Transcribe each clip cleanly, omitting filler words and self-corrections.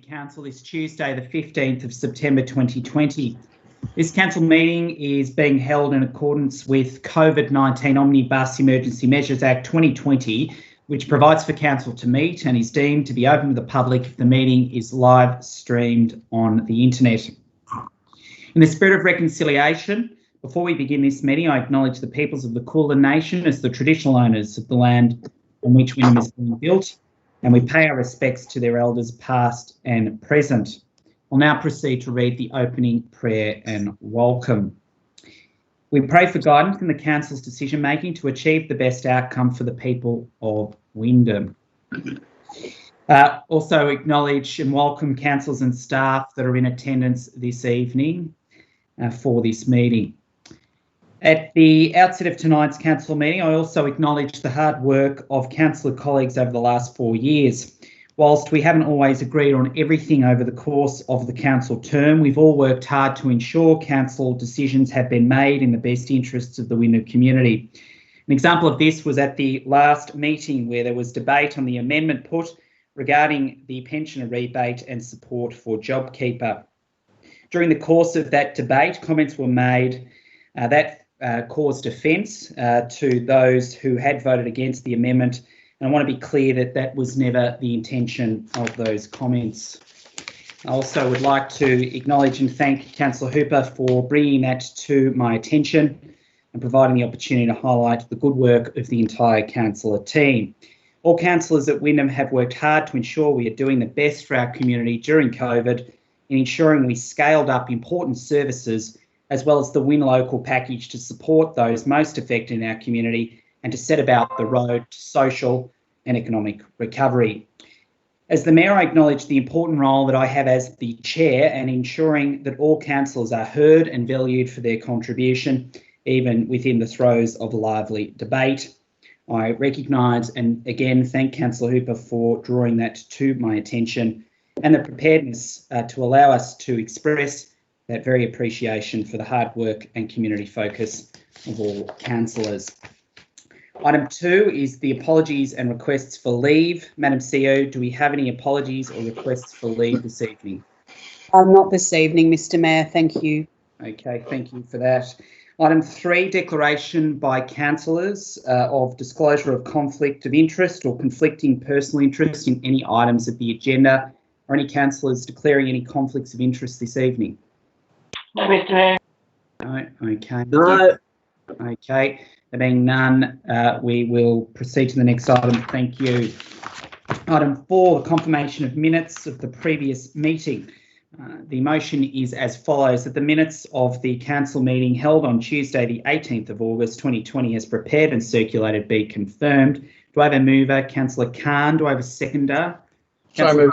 Council this Tuesday, the 15th of September 2020. This council meeting is being held in accordance with COVID-19 Omnibus Emergency Measures Act 2020, which provides for council to meet and is deemed to be open to the public if the meeting is live streamed on the internet. In the spirit of reconciliation, before we begin this meeting, I acknowledge the peoples of the Kulin Nation as the traditional owners of the land on which Wyndham is being built, and we pay our respects to their elders past and present. I'll now proceed to read the opening prayer and welcome. We pray for guidance in the council's decision making to achieve the best outcome for the people of Wyndham. Also acknowledge and welcome councillors and staff that are in attendance this evening for this meeting. At the outset of tonight's council meeting, I also acknowledge the hard work of councillor colleagues over the last 4 years. Whilst we haven't always agreed on everything over the course of the council term, we've all worked hard to ensure council decisions have been made in the best interests of the Wyndham community. An example of this was at the last meeting where there was debate on the amendment put regarding the pensioner rebate and support for JobKeeper. During the course of that debate, comments were made that caused offence to those who had voted against the amendment. And I want to be clear that that was never the intention of those comments. I also would like to acknowledge and thank Councillor Hooper for bringing that to my attention and providing the opportunity to highlight the good work of the entire councillor team. All councillors at Wyndham have worked hard to ensure we are doing the best for our community during COVID in ensuring we scaled up important services as well as the Win Local package to support those most affected in our community and to set about the road to social and economic recovery. As the Mayor, I acknowledge the important role that I have as the Chair and ensuring that all councillors are heard and valued for their contribution, even within the throes of a lively debate. I recognise and again thank Councillor Hooper for drawing that to my attention and the preparedness to allow us to express that very appreciation for the hard work and community focus of all councillors. Item 2 is the apologies and requests for leave. Madam CEO, do we have any apologies or requests for leave this evening? Not this evening, Mr Mayor, thank you. Okay, thank you for that. Item 3, declaration by councillors of disclosure of conflict of interest or conflicting personal interest in any items of the agenda. Are any councillors declaring any conflicts of interest this evening? No, Mr Mayor. No, okay. No. Okay, there being none, we will proceed to the next item. Thank you. Item 4, the confirmation of minutes of the previous meeting. The motion is as follows: that the minutes of the council meeting held on Tuesday, the 18th of August 2020, as prepared and circulated, be confirmed. Do I have a mover? Councillor Khan. Do I have a seconder? Councillor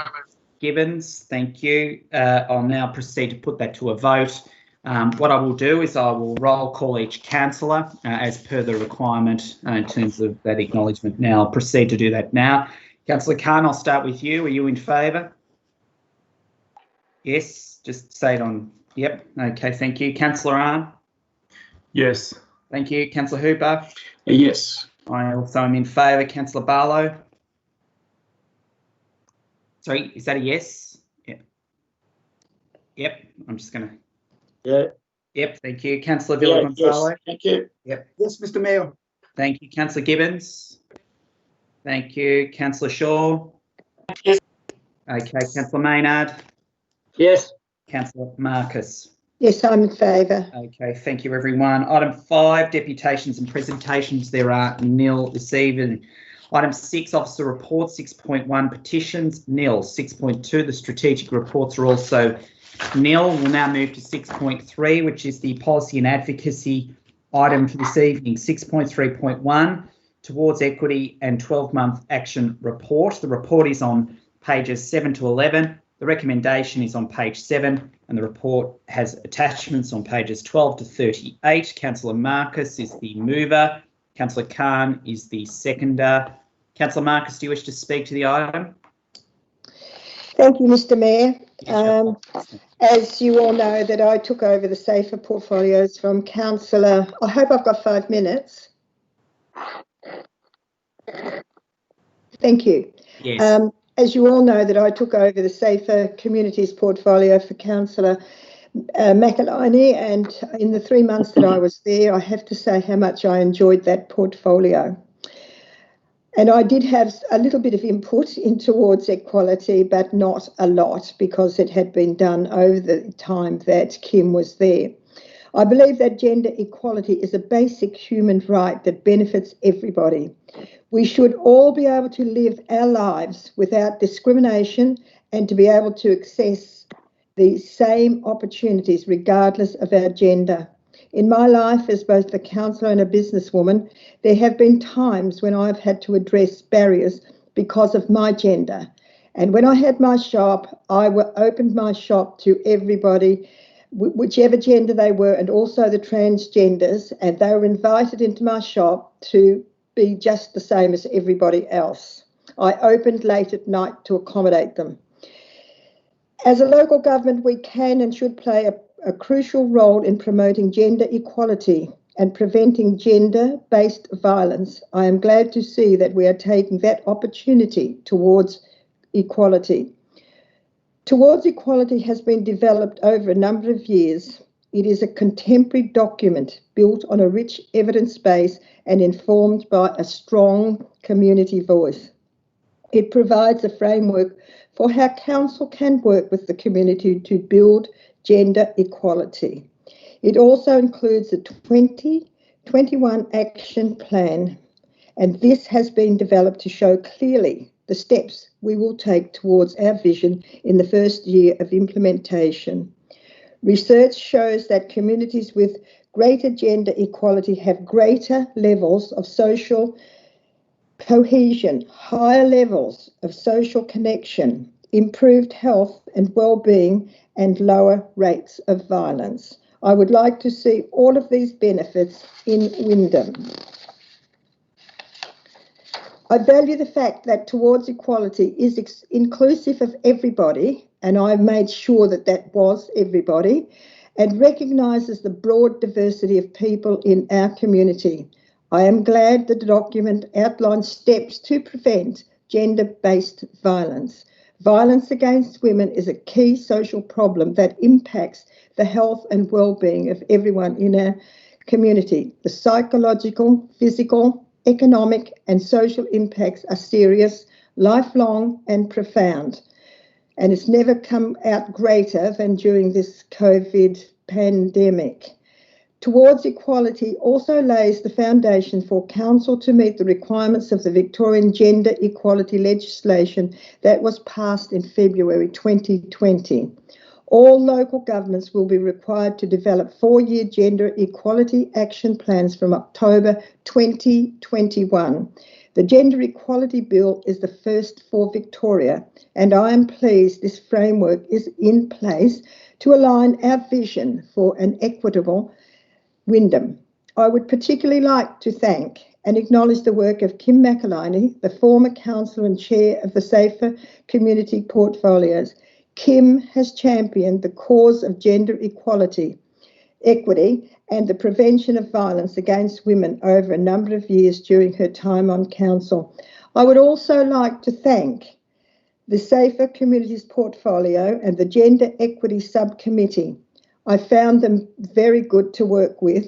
Gibbons, thank you. I'll now proceed to put that to a vote. What I will do is I will roll call each councillor as per the requirement in terms of that acknowledgement. Now I'll proceed to do that now. Councillor Khan, I'll start with you. Are you in favour? Yes, just say it on. Yep. Okay, thank you. Councillor Arnn? Yes. Thank you. Councillor Hooper? Yes. I also am in favour. Councillor Barlow? Sorry, is that a yes? Yep. Yep, I'm just going to... Yeah. Yep, thank you. Councillor Villagonzalo? Yes, thank you. Yep. Yes, Mr Mayor. Thank you. Councillor Gibbons? Thank you. Councillor Shaw? Yes. Okay. Councillor Maynard? Yes. Councillor Marcus? Yes, I'm in favour. Okay, thank you everyone. Item 5, deputations and presentations. There are nil this evening. Item 6, officer reports. 6.1, petitions, nil. 6.2, the strategic reports are also nil. We'll now move to 6.3, which is the policy and advocacy item for this evening. 6.3.1, towards equity and 12-month action report. The report is on pages 7 to 11. The recommendation is on page 7 and the report has attachments on pages 12 to 38. Councillor Marcus is the mover. Councillor Khan is the seconder. Councillor Marcus, do you wish to speak to the item? Thank you, Mr Mayor. Yes, As you all know, that I took over the SAFER portfolios from Councillor... I hope I've got 5 minutes. Thank you. Yes. as you all know, that I took over the Safer Communities portfolio for Councillor McElhinney, and in the 3 months that I was there, I have to say how much I enjoyed that portfolio. And I did have a little bit of input in towards equality, but not a lot, because it had been done over the time that Kim was there. I believe that gender equality is a basic human right that benefits everybody. We should all be able to live our lives without discrimination and to be able to access the same opportunities regardless of our gender. In my life as both a councillor and a businesswoman, there have been times when I've had to address barriers because of my gender. And when I had my shop, I opened my shop to everybody, whichever gender they were, and also the transgenders, and they were invited into my shop to be just the same as everybody else. I opened late at night to accommodate them. As a local government, we can and should play a crucial role in promoting gender equality and preventing gender-based violence. I am glad to see that we are taking that opportunity towards equality. Towards Equality has been developed over a number of years. It is a contemporary document built on a rich evidence base and informed by a strong community voice. It provides a framework for how council can work with the community to build gender equality. It also includes a 2021 action plan, and this has been developed to show clearly the steps we will take towards our vision in the first year of implementation. Research shows that communities with greater gender equality have greater levels of social cohesion, higher levels of social connection, improved health and well-being, and lower rates of violence. I would like to see all of these benefits in Wyndham. I value the fact that Towards Equality is inclusive of everybody, and I made sure that that was everybody, and recognises the broad diversity of people in our community. I am glad that the document outlines steps to prevent gender-based violence. Violence against women is a key social problem that impacts the health and well-being of everyone in our community. The psychological, physical, economic and social impacts are serious, lifelong and profound. And it's never come out greater than during this COVID pandemic. Towards Equality also lays the foundation for Council to meet the requirements of the Victorian gender equality legislation that was passed in February 2020. All local governments will be required to develop 4-year gender equality action plans from October 2021. The Gender Equality Bill is the first for Victoria, and I am pleased this framework is in place to align our vision for an equitable Wyndham. I would particularly like to thank and acknowledge the work of Kim McElhinney, the former councillor and chair of the Safer Community Portfolios. Kim has championed the cause of gender equality, equity, and the prevention of violence against women over a number of years during her time on council. I would also like to thank the Safer Communities Portfolio and the Gender Equity Subcommittee. I found them very good to work with,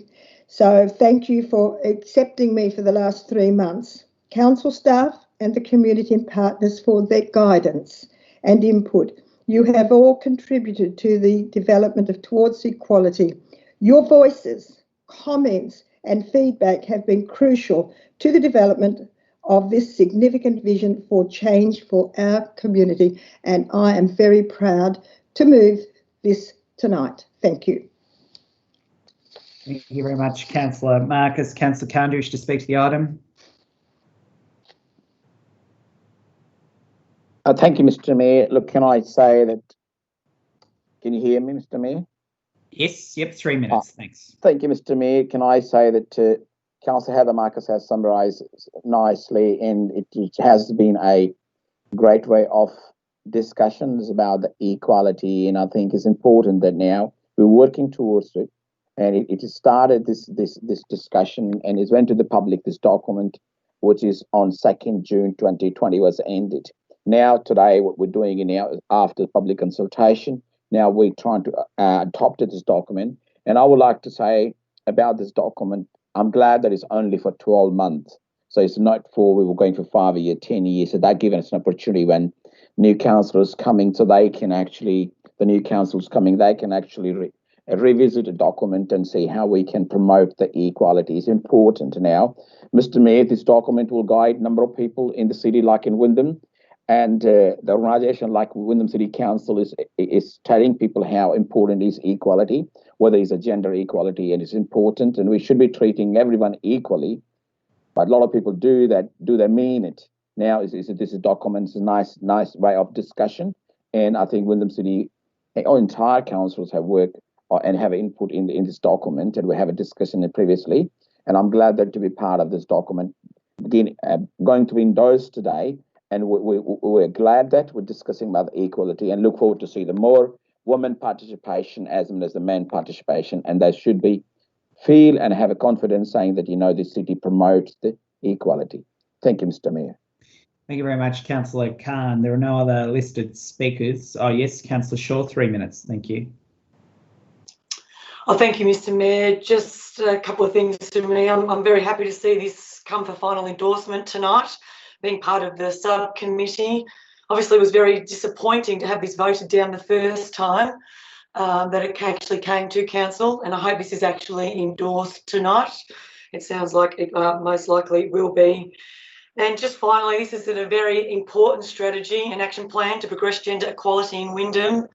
so thank you for accepting me for the last 3 months. Council staff and the community and partners for their guidance and input. You have all contributed to the development of Towards Equality. Your voices, comments and feedback have been crucial to the development of this significant vision for change for our community, and I am very proud to move this tonight. Thank you. Thank you very much, Councillor Marcus. Councillor Khan, do you wish to speak to the item? Thank you, Mr. Mayor. Look, can I say that, can you hear me, Mr. Mayor? Yes, yep, 3 minutes, thanks. Thank you, Mr. Mayor. Can I say that Councillor Heather Marcus has summarised nicely, and it has been a great way of discussions about the equality, and I think it's important that now we're working towards it. And it has started this discussion, and it went to the public, this document, which is on 2nd June 2020 was ended. Now, today, what we're doing now is after public consultation. Now we're trying to adopt this document. And I would like to say about this document, I'm glad that it's only for 12 months. So it's not for, we were going for 5 years, 10 years. So that gives us an opportunity when new councillors coming, so they can actually, the new councillors coming, they can actually revisit the document and see how we can promote the equality. It's important now. Mr. Mayor, this document will guide a number of people in the city, like in Wyndham. And the organisation like Wyndham City Council is telling people how important is equality, whether it's a gender equality, and it's important, and we should be treating everyone equally. But a lot of people do they mean it? Now, this document is a nice way of discussion, and I think Wyndham City, our entire councils have worked and have input in this document, and we have a discussion previously, and I'm glad that to be part of this document, going to be endorsed today. And we're glad that we're discussing about equality and look forward to see the more women participation as well as the men participation. And they should be feel and have a confidence saying that, this city promotes the equality. Thank you, Mr. Mayor. Thank you very much, Councillor Khan. There are no other listed speakers. Oh, yes, Councillor Shaw, 3 minutes. Thank you. Oh, thank you, Mr. Mayor. Just a couple of things to me. I'm very happy to see this come for final endorsement tonight. Being part of the subcommittee, obviously it was very disappointing to have this voted down the first time that it actually came to council, and I hope this is actually endorsed tonight. It sounds like it most likely will be. And just finally, this is a very important strategy and action plan to progress gender equality in Wyndham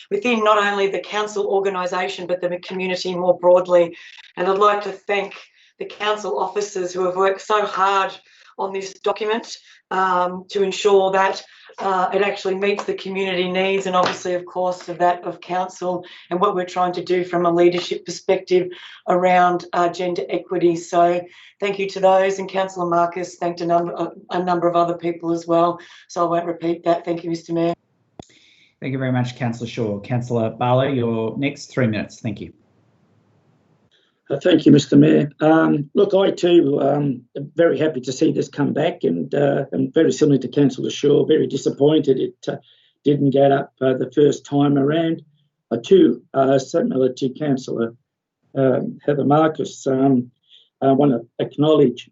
within not only the council organisation but the community more broadly. And I'd like to thank the council officers who have worked so hard on this document to ensure that it actually meets the community needs and obviously, of course, of that of council and what we're trying to do from a leadership perspective around gender equity. So thank you to those, and Councillor Marcus thanked a number of other people as well. So I won't repeat that. Thank you, Mr. Mayor. Thank you very much, Councillor Shaw. Councillor Barlow, your next 3 minutes. Thank you. Thank you, Mr. Mayor. Look, I too am very happy to see this come back, and very similar to Councillor Shaw, very disappointed it didn't get up the first time around. Similar to Councillor Heather Marcus, I want to acknowledge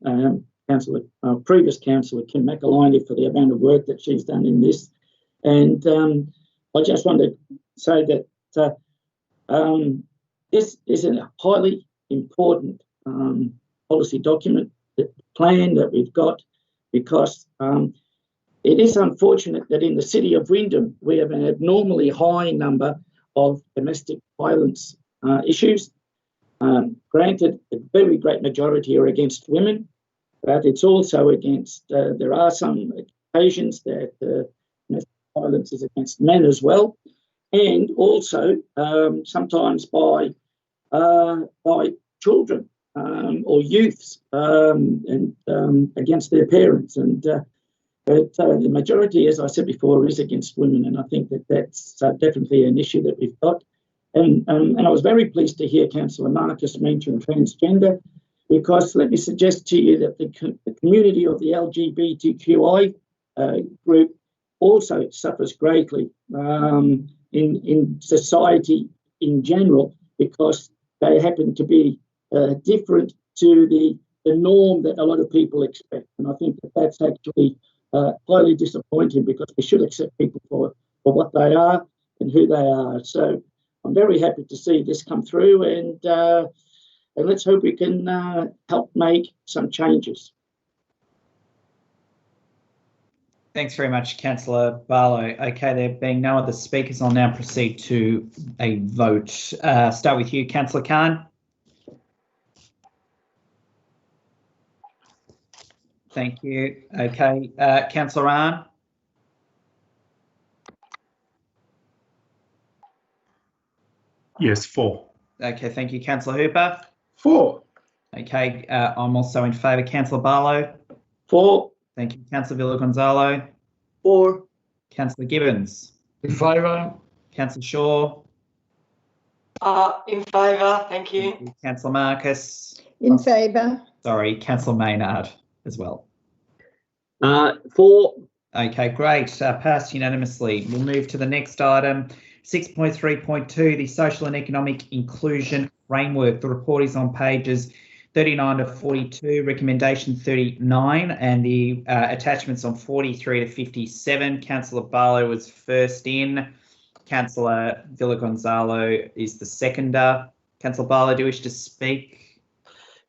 previous Councillor Kim McElhiney for the amount of work that she's done in this, and I just want to say that this is a highly important policy document, the plan that we've got, because it is unfortunate that in the city of Wyndham we have an abnormally high number of domestic violence issues. Granted, a very great majority are against women, but it's also against, there are some occasions that domestic violence is against men as well, and also sometimes by children or youths and against their parents. But the majority, as I said before, is against women, and I think that that's definitely an issue that we've got. And I was very pleased to hear Councillor Marcus mention transgender, because let me suggest to you that the community of the LGBTQI group also suffers greatly in society in general, because they happen to be different to the norm that a lot of people expect. And I think that that's actually highly disappointing, because we should accept people for what they are and who they are. So I'm very happy to see this come through, and let's hope we can help make some changes. Thanks very much, Councillor Barlow. Okay, there being no other speakers, I'll now proceed to a vote. Start with you, Councillor Khan. Thank you. Okay, Councillor Ahn. Yes, 4. Okay, thank you, Councillor Hooper. 4. Okay, I'm also in favour. Councillor Barlow. 4. Thank you, Councillor Villa-Gonzalo. 4. Councillor Gibbons. In favour. Councillor Shaw. In favour, thank you. Councillor Marcus. In favour. Sorry, Councillor Maynard as well. 4. Okay, great. Passed unanimously. We'll move to the next item, 6.3.2, the Social and Economic Inclusion Framework. The report is on pages 39 to 42, recommendation 39, and the attachments on 43 to 57. Councillor Barlow was first in. Councillor Villagonzalo is the seconder. Councillor Barlow, do you wish to speak?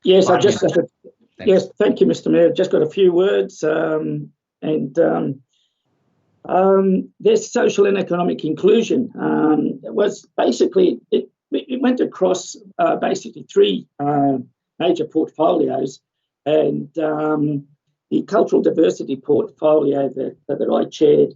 Yes, thank you, Mr. Mayor. Just got a few words. There's social and economic inclusion. It was basically, it went across basically three major portfolios, and the cultural diversity portfolio that I chaired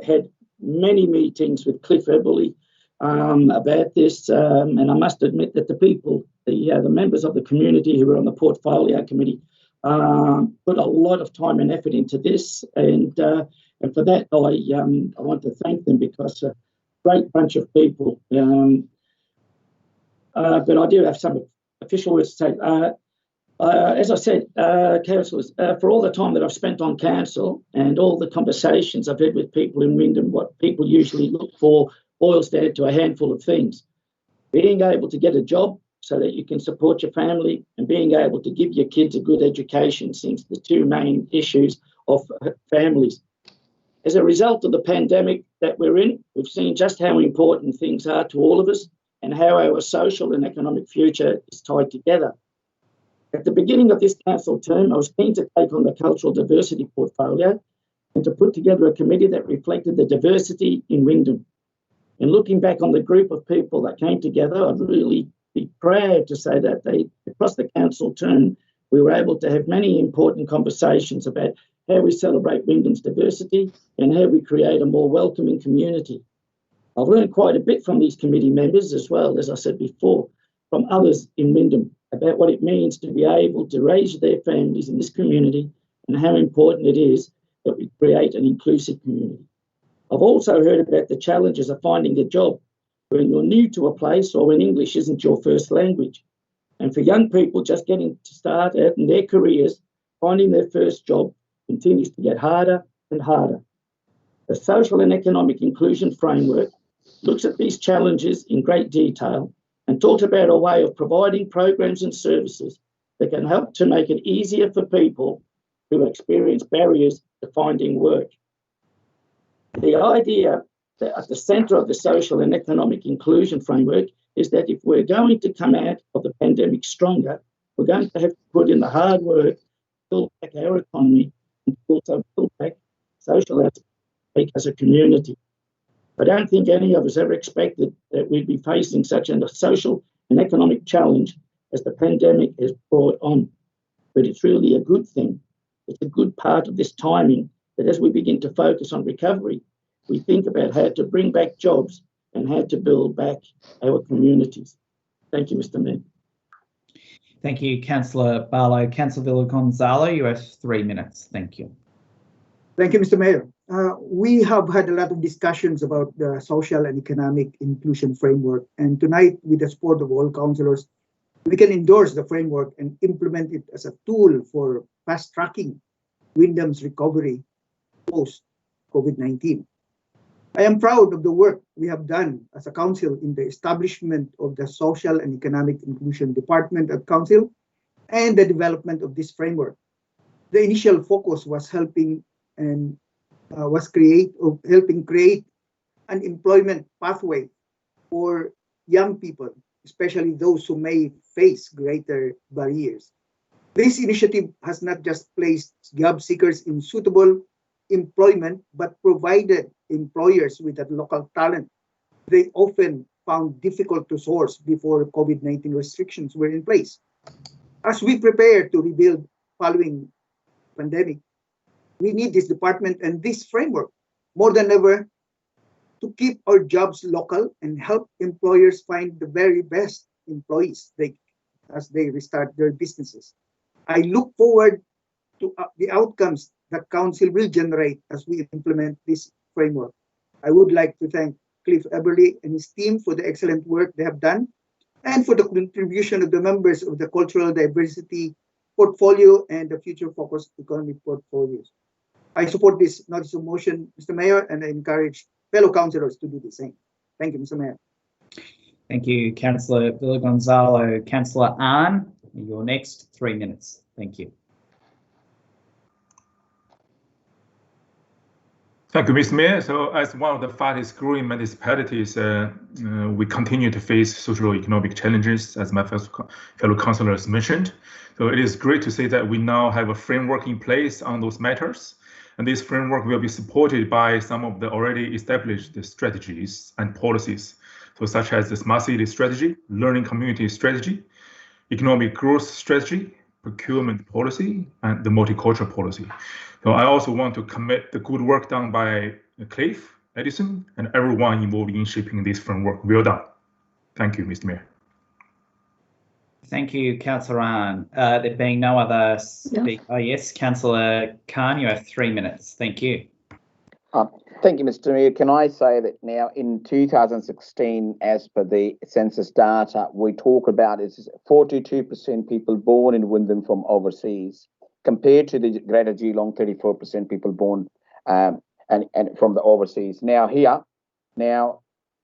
had many meetings with Cliff Eberly about this, and I must admit that the people, the members of the community who were on the portfolio committee put a lot of time and effort into this, and for that I want to thank them, because a great bunch of people. But I do have some official words to say. As I said, councillors, for all the time that I've spent on council and all the conversations I've had with people in Wyndham, what people usually look for boils down to a handful of things. Being able to get a job so that you can support your family, and being able to give your kids a good education seems the two main issues of families. As a result of the pandemic that we're in, we've seen just how important things are to all of us and how our social and economic future is tied together. At the beginning of this council term, I was keen to take on the cultural diversity portfolio and to put together a committee that reflected the diversity in Wyndham. And looking back on the group of people that came together, I'd really be proud to say that across the council term, we were able to have many important conversations about how we celebrate Wyndham's diversity and how we create a more welcoming community. I've learned quite a bit from these committee members, as well, as I said before, from others in Wyndham, about what it means to be able to raise their families in this community and how important it is that we create an inclusive community. I've also heard about the challenges of finding a job when you're new to a place or when English isn't your first language. And for young people just getting to start out in their careers, finding their first job continues to get harder and harder. The Social and Economic Inclusion Framework looks at these challenges in great detail and talks about a way of providing programs and services that can help to make it easier for people who experience barriers to finding work. The idea that at the centre of the Social and Economic Inclusion Framework is that if we're going to come out of the pandemic stronger, we're going to have to put in the hard work, build back our economy, and also build back social aspect as a community. I don't think any of us ever expected that we'd be facing such a social and economic challenge as the pandemic has brought on. But it's really a good thing. It's a good part of this timing that as we begin to focus on recovery, we think about how to bring back jobs and how to build back our communities. Thank you, Mr. Mayor. Thank you, Councillor Barlow. Councillor Villagonzalo, you have 3 minutes. Thank you. Thank you, Mr. Mayor. We have had a lot of discussions about the social and economic inclusion framework, and tonight, with the support of all councillors, we can endorse the framework and implement it as a tool for fast-tracking Wyndham's recovery post-COVID-19. I am proud of the work we have done as a council in the establishment of the Social and Economic Inclusion Department at Council and the development of this framework. The initial focus was helping create an employment pathway for young people, especially those who may face greater barriers. This initiative has not just placed job seekers in suitable employment, but provided employers with that local talent they often found difficult to source before COVID-19 restrictions were in place. As we prepare to rebuild following pandemic, we need this department and this framework more than ever to keep our jobs local and help employers find the very best employees as they restart their businesses. I look forward to the outcomes that Council will generate as we implement this framework. I would like to thank Cliff Eberly and his team for the excellent work they have done and for the contribution of the members of the Cultural Diversity Portfolio and the Future Focused Economic Portfolios. I support this notice of motion, Mr. Mayor, and I encourage fellow councillors to do the same. Thank you, Mr. Mayor. Thank you, Councillor Villagonzalo. Councillor Ahn, your next 3 minutes. Thank you. Thank you, Mr. Mayor. So as one of the fastest growing municipalities, we continue to face socio-economic challenges, as my fellow councillors mentioned. So it is great to see that we now have a framework in place on those matters. And this framework will be supported by some of the already established strategies and policies, so such as the Smart City Strategy, Learning Community Strategy, Economic Growth Strategy, Procurement Policy, and the Multicultural Policy. So I also want to commit the good work done by Cliff, Edison, and everyone involved in shaping this framework. Well done. Thank you, Mr. Mayor. Thank you, Councillor Ahn. There being no other speak. Oh yes, Councillor Khan, you have 3 minutes. Thank you. Thank you, Mr. Mayor. Can I say that now in 2016, as per the census data, we talk about is 42% people born in Wyndham from overseas, compared to the Greater Geelong, 34% people born and from the overseas. Now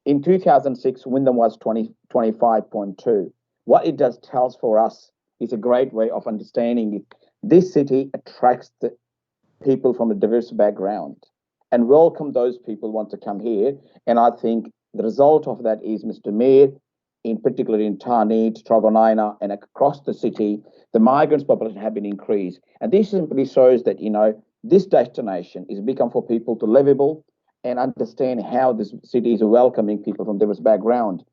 in 2006, Wyndham was 25.2. What it does tells for us is a great way of understanding it. This city attracts the people from a diverse background and welcome those people who want to come here. And I think the result of that is, Mr. Mayor, in particular in Tarneit, Trogonaina, and across the city, the migrants population have been increased. And this simply shows that, this destination is become for people to livable and understand how this city is welcoming people from diverse background.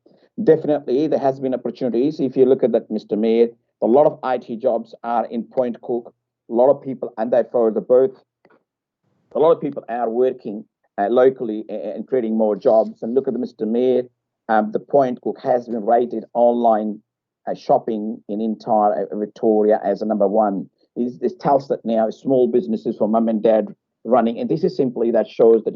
Definitely, there has been opportunities. If you look at that, Mr. Mayor, a lot of IT jobs are in Point Cook. A lot of people, and therefore a lot of people are working locally and creating more jobs. And look at Mr. Mayor, the Point Cook has been rated online shopping in entire Victoria as a #1. This tells that now small businesses for mum and dad running, and this is simply that shows that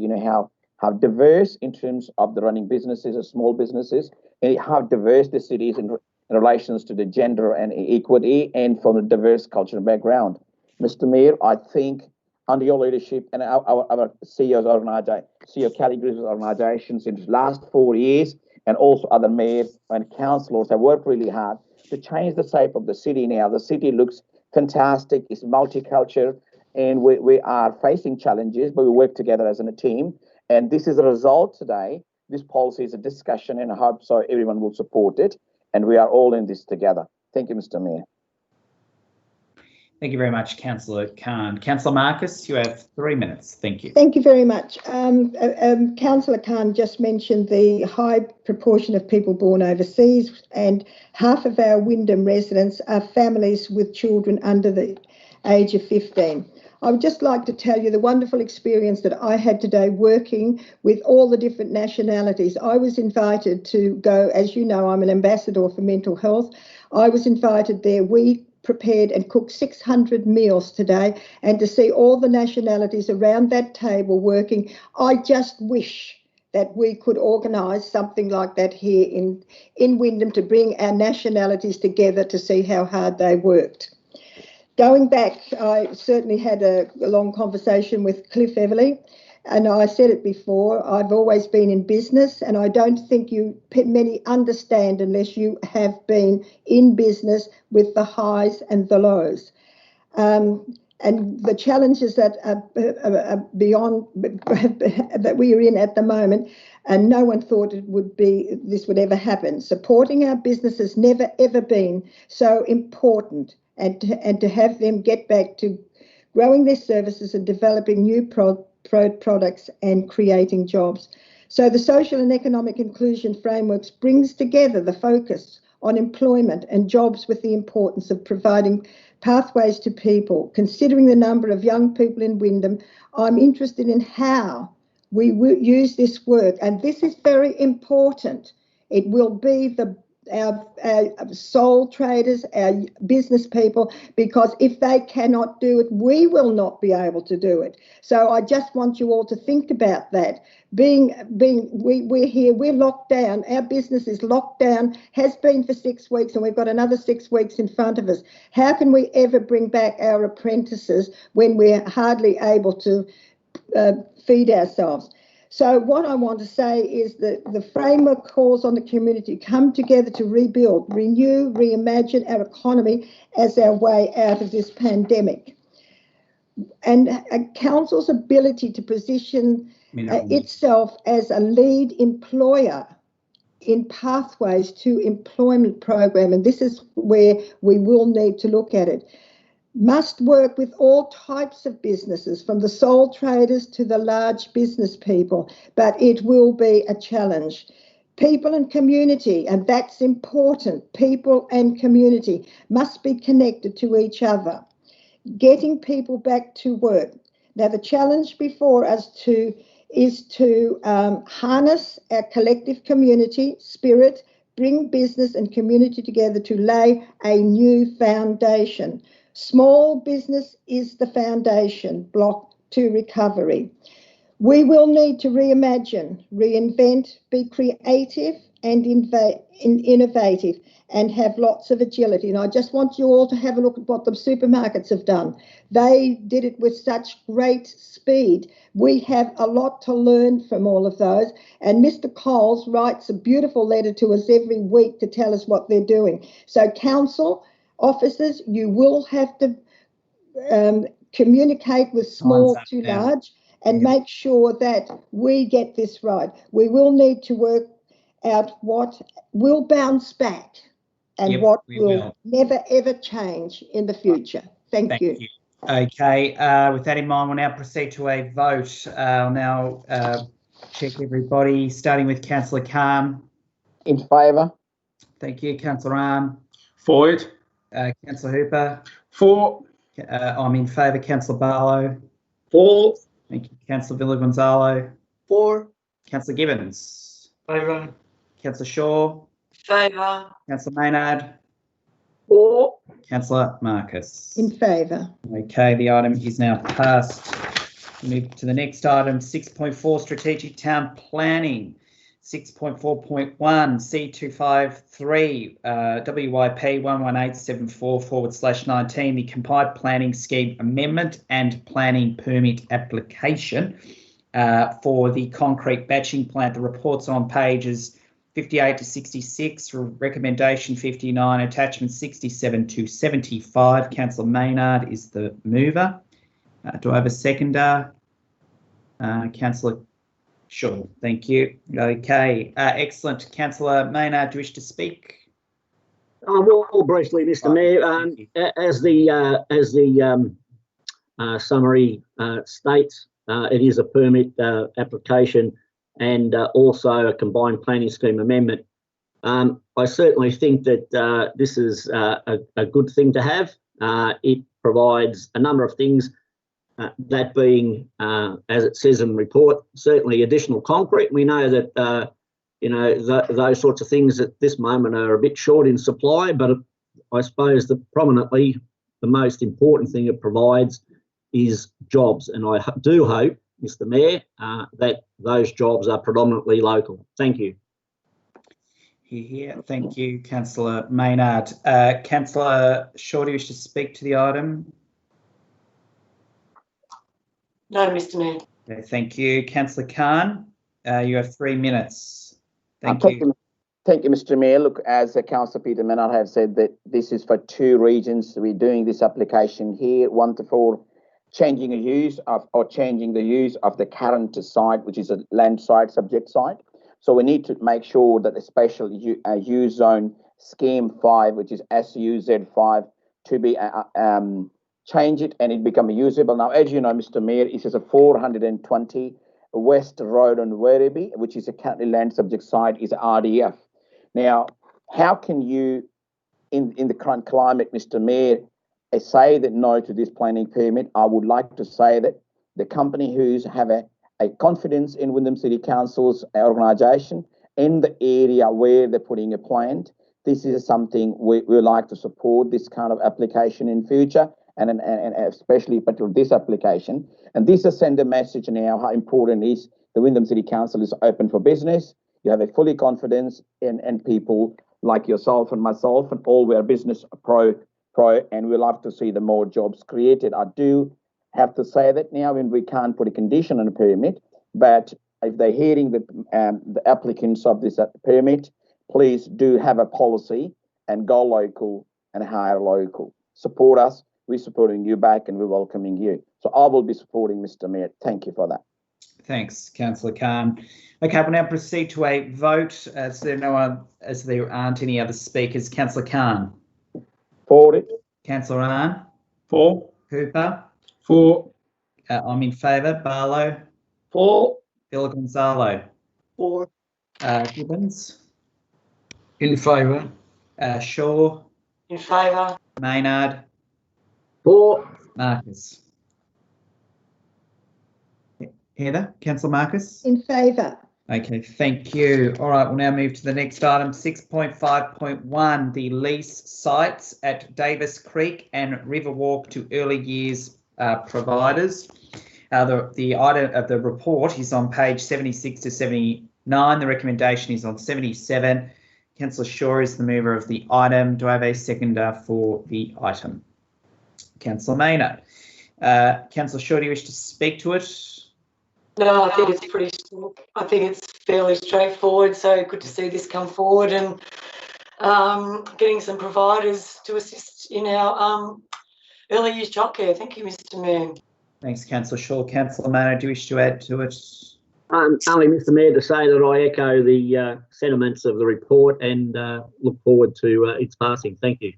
how diverse in terms of the running businesses or small businesses, and how diverse the city is in relations to the gender and equity and from a diverse cultural background. Mr. Mayor, I think under your leadership and our CEO's organisation, CEO Kelly Griffith's organisations in the last 4 years, and also other mayors and councillors have worked really hard to change the shape of the city now. The city looks fantastic, it's multicultural, and we are facing challenges, but we work together as a team. And this is a result today. This policy is a discussion, and I hope so everyone will support it. And we are all in this together. Thank you, Mr. Mayor. Thank you very much, Councillor Khan. Councillor Marcus, you have 3 minutes. Thank you. Thank you very much. Councillor Khan just mentioned the high proportion of people born overseas, and half of our Wyndham residents are families with children under the age of 15. I would just like to tell you the wonderful experience that I had today working with all the different nationalities. I was invited to go, as you know, I'm an ambassador for mental health. I was invited there. We prepared and cooked 600 meals today, and to see all the nationalities around that table working, I just wish that we could organise something like that here in Wyndham to bring our nationalities together to see how hard they worked. Going back, I certainly had a long conversation with Cliff Everly, and I said it before, I've always been in business, and I don't think many understand unless you have been in business with the highs and the lows. And the challenges that are beyond that we are in at the moment, and no one thought this would ever happen. Supporting our business has never ever been so important, and to have them get back to growing their services and developing new products and creating jobs. So the social and economic inclusion frameworks brings together the focus on employment and jobs with the importance of providing pathways to people. Considering the number of young people in Wyndham, I'm interested in how we use this work, and this is very important. It will be sole traders, our business people, because if they cannot do it, we will not be able to do it. So I just want you all to think about that. We're here, we're locked down, our business is locked down, has been for 6 weeks, and we've got another 6 weeks in front of us. How can we ever bring back our apprentices when we're hardly able to feed ourselves? So what I want to say is that the framework calls on the community to come together to rebuild, renew, reimagine our economy as our way out of this pandemic. And council's ability to position itself as a lead employer in pathways to employment program, and this is where we will need to look at it, must work with all types of businesses, from the sole traders to the large business people, but it will be a challenge. People and community, and that's important, people and community must be connected to each other. Getting people back to work. Now, the challenge before us is to harness our collective community spirit, bring business and community together to lay a new foundation. Small business is the foundation block to recovery. We will need to reimagine, reinvent, be creative and innovative, and have lots of agility. And I just want you all to have a look at what the supermarkets have done. They did it with such great speed. We have a lot to learn from all of those. And Mr. Coles writes a beautiful letter to us every week to tell us what they're doing. So council officers, you will have to communicate with small to large and make sure that we get this right. We will need to work out what will bounce back and what will never ever change in the future. Thank you. Okay, with that in mind, we'll now proceed to a vote. I'll now check everybody, starting with Councillor Khan. In favour. Thank you. Councillor Arm. For it. Councillor Hooper. For. I'm in favour. Councillor Barlow. For. Thank you. Councillor Villa-Gonzalo. For. Councillor Gibbons. Favour. Councillor Shaw. Favour. Councillor Maynard. For. Councillor Marcus. In favour. Okay, the item is now passed. We move to the next item, 6.4 Strategic Town Planning. 6.4.1 C253 WYP 11874/19, the Combined Planning Scheme Amendment and Planning Permit Application for the concrete batching plant. The report's on pages 58 to 66, recommendation 59, attachment 67 to 75. Councillor Maynard is the mover. Do I have a seconder? Councillor Sure, thank you. Okay, excellent. Councillor Maynard, do you wish to speak? Well, briefly, Mr. Mayor, as the summary states, it is a permit application and also a combined planning scheme amendment. I certainly think that this is a good thing to have. It provides a number of things. That being, as it says in the report, certainly additional concrete. We know that, those sorts of things at this moment are a bit short in supply, but I suppose prominently the most important thing it provides is jobs. And I do hope, Mr. Mayor, that those jobs are predominantly local. Thank you. Here. Thank you, Councillor Maynard. Councillor Shaw, do you wish to speak to the item? No, Mr. Mayor. Okay, thank you. Councillor Khan, you have 3 minutes. Thank you. Thank you, Mr. Mayor. Look, as Councillor Peter Maynard have said, that this is for 2 regions. We're doing this application here, 1 for changing the use of the current site, which is a land site, subject site. So we need to make sure that the special use zone scheme 5, which is SUZ5, to be change it and it become usable. Now, as you know, Mr. Mayor, it is a 420 West Road on Werribee, which is a currently land subject site, is RDF. Now, how can you, in the current climate, Mr. Mayor, say that no to this planning permit? I would like to say that the company who's have a confidence in Wyndham City Council's organisation in the area where they're putting a plant this is something we like to support, this kind of application in future, and especially particularly this application. And this has sent a message now how important it is the Wyndham City Council is open for business. You have a fully confidence in people like yourself and myself, and all we are business pro, and we love to see the more jobs created. I do have to say that now, when we can't put a condition on a permit, but if they're hearing the applicants of this permit, please do have a policy and go local and hire local. Support us. We're supporting you back, and we're welcoming you. So I will be supporting Mr. Mayor. Thank you for that. Thanks, Councillor Khan. Okay, we'll now proceed to a vote. As there aren't any other speakers. Councillor Khan. For it. Councillor Ahn. For. Hooper. For. I'm in favour. Barlow. For. Villa Gonzalo. For. Gibbons. In favour. Shaw. In favour. Maynard. For. Marcus. Heather. Councillor Marcus. In favour. Okay, thank you. All right, we'll now move to the next item, 6.5.1, the lease sites at Davis Creek and Riverwalk to early years providers. The item of the report is on page 76 to 79. The recommendation is on 77. Councillor Shaw is the mover of the item. Do I have a seconder for the item? Councillor Maynard. Councillor Shaw, do you wish to speak to it? No, I think it's fairly straightforward. So good to see this come forward and getting some providers to assist in our early years childcare. Thank you, Mr. Mayor. Thanks, Councillor Shaw. Councillor Maynard, do you wish to add to it? Only, Mr. Mayor, to say that I echo the sentiments of the report and look forward to its passing. Thank you.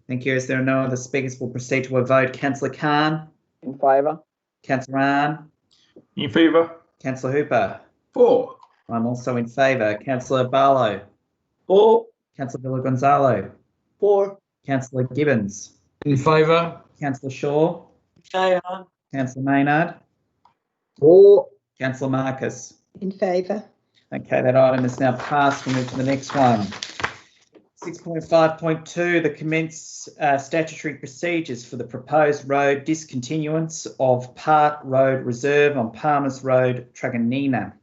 Thank you. As there are no other speakers, we'll proceed to a vote. Councillor Khan. In favour. Councillor Ahn. In favour. Councillor Hooper. For. I'm also in favour. Councillor Barlow. For. Councillor Villa Gonzalo. For. Councillor Gibbons. In favour. Councillor Shaw. In favour. Councillor Maynard. For. Councillor Marcus. In favour. Okay, that item is now passed. We'll move to the next one. 6.5.2, the commence statutory procedures for the proposed road discontinuance of Part Road Reserve on Palmers Road, Truganina.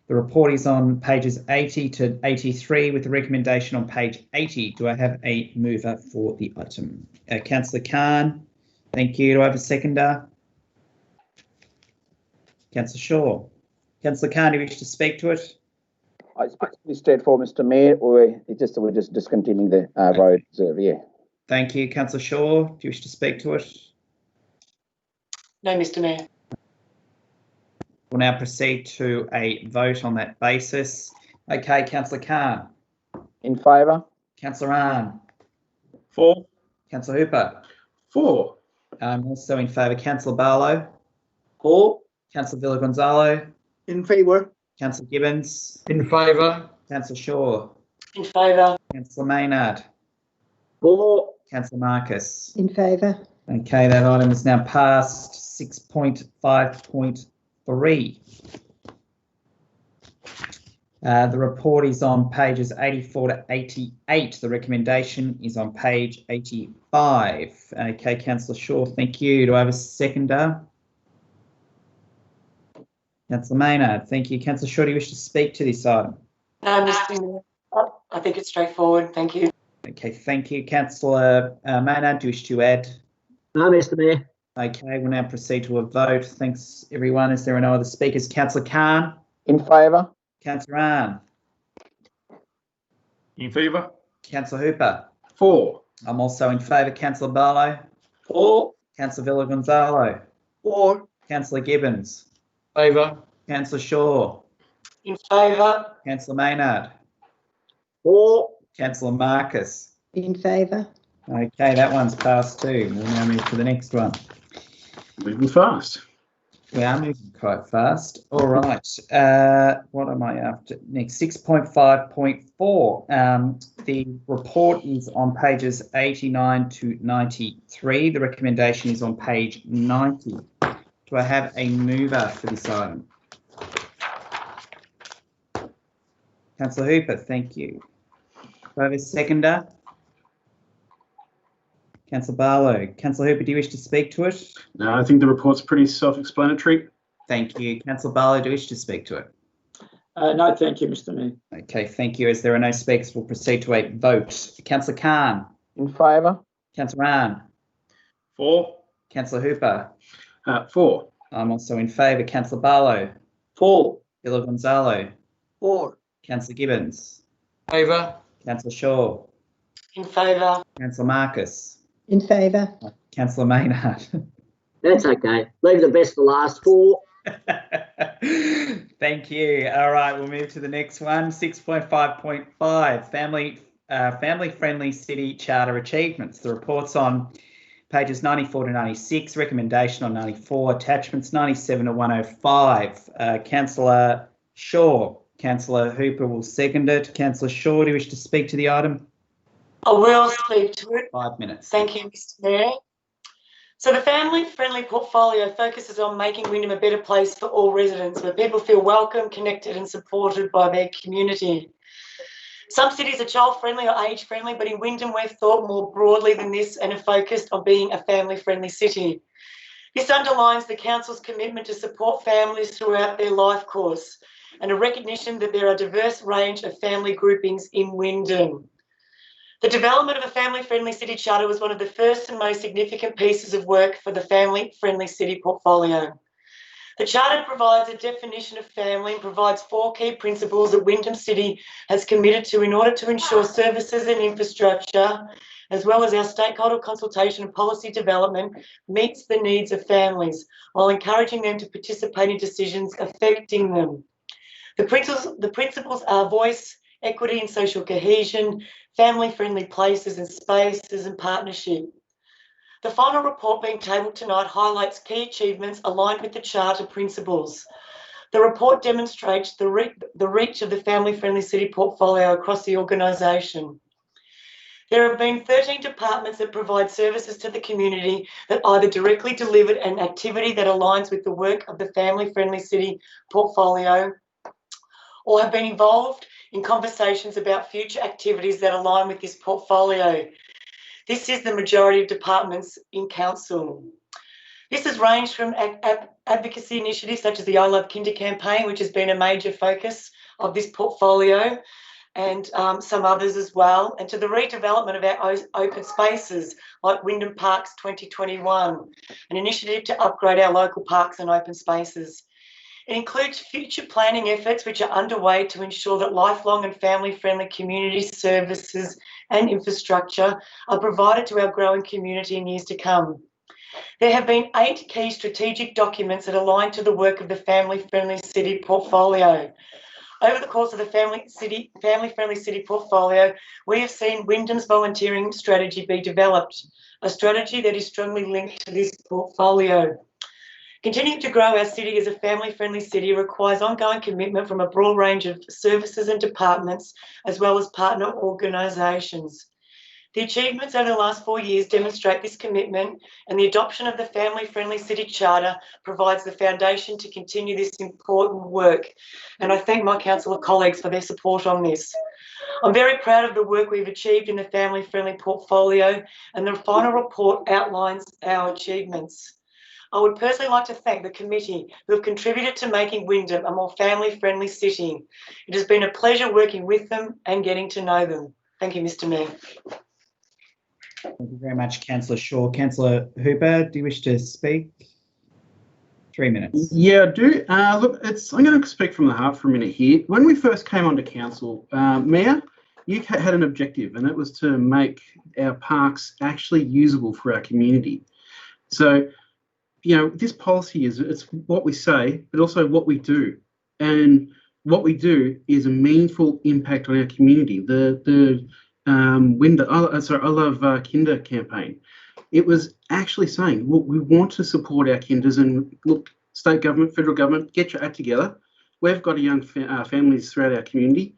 The report is on pages 80 to 83 with the recommendation on page 80. Do I have a mover for the item? Councillor Khan. Thank you. Do I have a seconder? Councillor Shaw. Councillor Khan, do you wish to speak to it? It's pretty straightforward, Mr. Mayor. We're just discontinuing the road reserve. Yeah. Thank you. Councillor Shaw, do you wish to speak to it? No, Mr. Mayor. We'll now proceed to a vote on that basis. Okay, Councillor Khan. In favour. Councillor Ahn. For. Councillor Hooper. For. I'm also in favour. Councillor Barlow. For. Councillor Villa Gonzalo. In favour. Councillor Gibbons. In favour. Councillor Shaw. In favour. Councillor Maynard. For. Councillor Marcus. In favour. Okay, that item is now passed. 6.5.3. The report is on pages 84 to 88. The recommendation is on page 85. Okay, Councillor Shaw, thank you. Do I have a seconder? Councillor Maynard, thank you. Councillor Shaw, do you wish to speak to this item? No, Mr. Mayor. I think it's straightforward. Thank you. Okay, thank you. Councillor Maynard, do you wish to add? No, Mr. Mayor. Okay, we'll now proceed to a vote. Thanks, everyone. As there are no other speakers, Councillor Khan. In favour. Councillor Ahn. In favour. Councillor Hooper. For. I'm also in favour. Councillor Barlow. For. Councillor Villa Gonzalo. For. Councillor Gibbons. Favour. Councillor Shaw. In favour. Councillor Maynard. For. Councillor Marcus. In favour. Okay, that one's passed too. We'll now move to the next one. Moving fast. We are moving quite fast. All right. What am I after next? 6.5.4. The report is on pages 89 to 93. The recommendation is on page 90. Do I have a mover for this item? Councillor Hooper, thank you. Do I have a seconder? Councillor Barlow. Councillor Hooper, do you wish to speak to it? No, I think the report's pretty self-explanatory. Thank you. Councillor Barlow, do you wish to speak to it? No, thank you, Mr Mayor. Okay, thank you. As there are no speakers, we'll proceed to a vote. Councillor Khan. In favour? Councillor Rahn. 4. Councillor Hooper. 4. I'm also in favour. Councillor Barlow. 4. Villa Gonzalo. 4. Councillor Gibbons. Favour. Councillor Shaw. In favour. Councillor Marcus. In favour. Councillor Maynard. That's okay. Leave the best for last. 4. Thank you. All right, we'll move to the next one. 6.5.5, family friendly city charter achievements. The report's on pages 94 to 96, recommendation on 94, attachments 97 to 105. Councillor Shaw. Councillor Hooper will second it. Councillor Shaw, do you wish to speak to the item? I will speak to it. 5 minutes. Thank you, Mr Mayor. So the family-friendly portfolio focuses on making Wyndham a better place for all residents, where people feel welcome, connected and supported by their community. Some cities are child-friendly or age-friendly, but in Wyndham we've thought more broadly than this and have focused on being a family-friendly city. This underlines the Council's commitment to support families throughout their life course and a recognition that there are a diverse range of family groupings in Wyndham. The development of a family-friendly city charter was one of the first and most significant pieces of work for the family-friendly city portfolio. The charter provides a definition of family and provides 4 key principles that Wyndham City has committed to in order to ensure services and infrastructure, as well as our stakeholder consultation and policy development, meets the needs of families while encouraging them to participate in decisions affecting them. The principles are voice, equity and social cohesion, family-friendly places and spaces and partnership. The final report being tabled tonight highlights key achievements aligned with the Charter principles. The report demonstrates the reach of the family-friendly city portfolio across the organisation. There have been 13 departments that provide services to the community that either directly delivered an activity that aligns with the work of the family-friendly city portfolio or have been involved in conversations about future activities that align with this portfolio. This is the majority of departments in council. This has ranged from advocacy initiatives such as the I Love Kinder campaign, which has been a major focus of this portfolio, and some others as well, and to the redevelopment of our open spaces like Wyndham Parks 2021, an initiative to upgrade our local parks and open spaces. It includes future planning efforts which are underway to ensure that lifelong and family-friendly community services and infrastructure are provided to our growing community in years to come. There have been 8 key strategic documents that align to the work of the family-friendly city portfolio. Over the course of the family-friendly city portfolio, we have seen Wyndham's volunteering strategy be developed, a strategy that is strongly linked to this portfolio. Continuing to grow our city as a family-friendly city requires ongoing commitment from a broad range of services and departments, as well as partner organisations. The achievements over the last 4 years demonstrate this commitment, and the adoption of the Family-Friendly City Charter provides the foundation to continue this important work. And I thank my councillor colleagues for their support on this. I'm very proud of the work we've achieved in the family-friendly portfolio, and the final report outlines our achievements. I would personally like to thank the committee who have contributed to making Wyndham a more family-friendly city. It has been a pleasure working with them and getting to know them. Thank you, Mr Mayor. Thank you very much, Councillor Shaw. Councillor Hooper, do you wish to speak? 3 minutes. Yeah, I do. Look, I'm going to speak from the heart for a minute here. When we first came onto council, Mayor, you had an objective, and that was to make our parks actually usable for our community. So, you know, this policy it's what we say, but also what we do. And what we do is a meaningful impact on our community. The Wyndham, I Love Kinder campaign. It was actually saying, look, we want to support our kinders, and look, state government, federal government, get your act together. We've got young families throughout our community.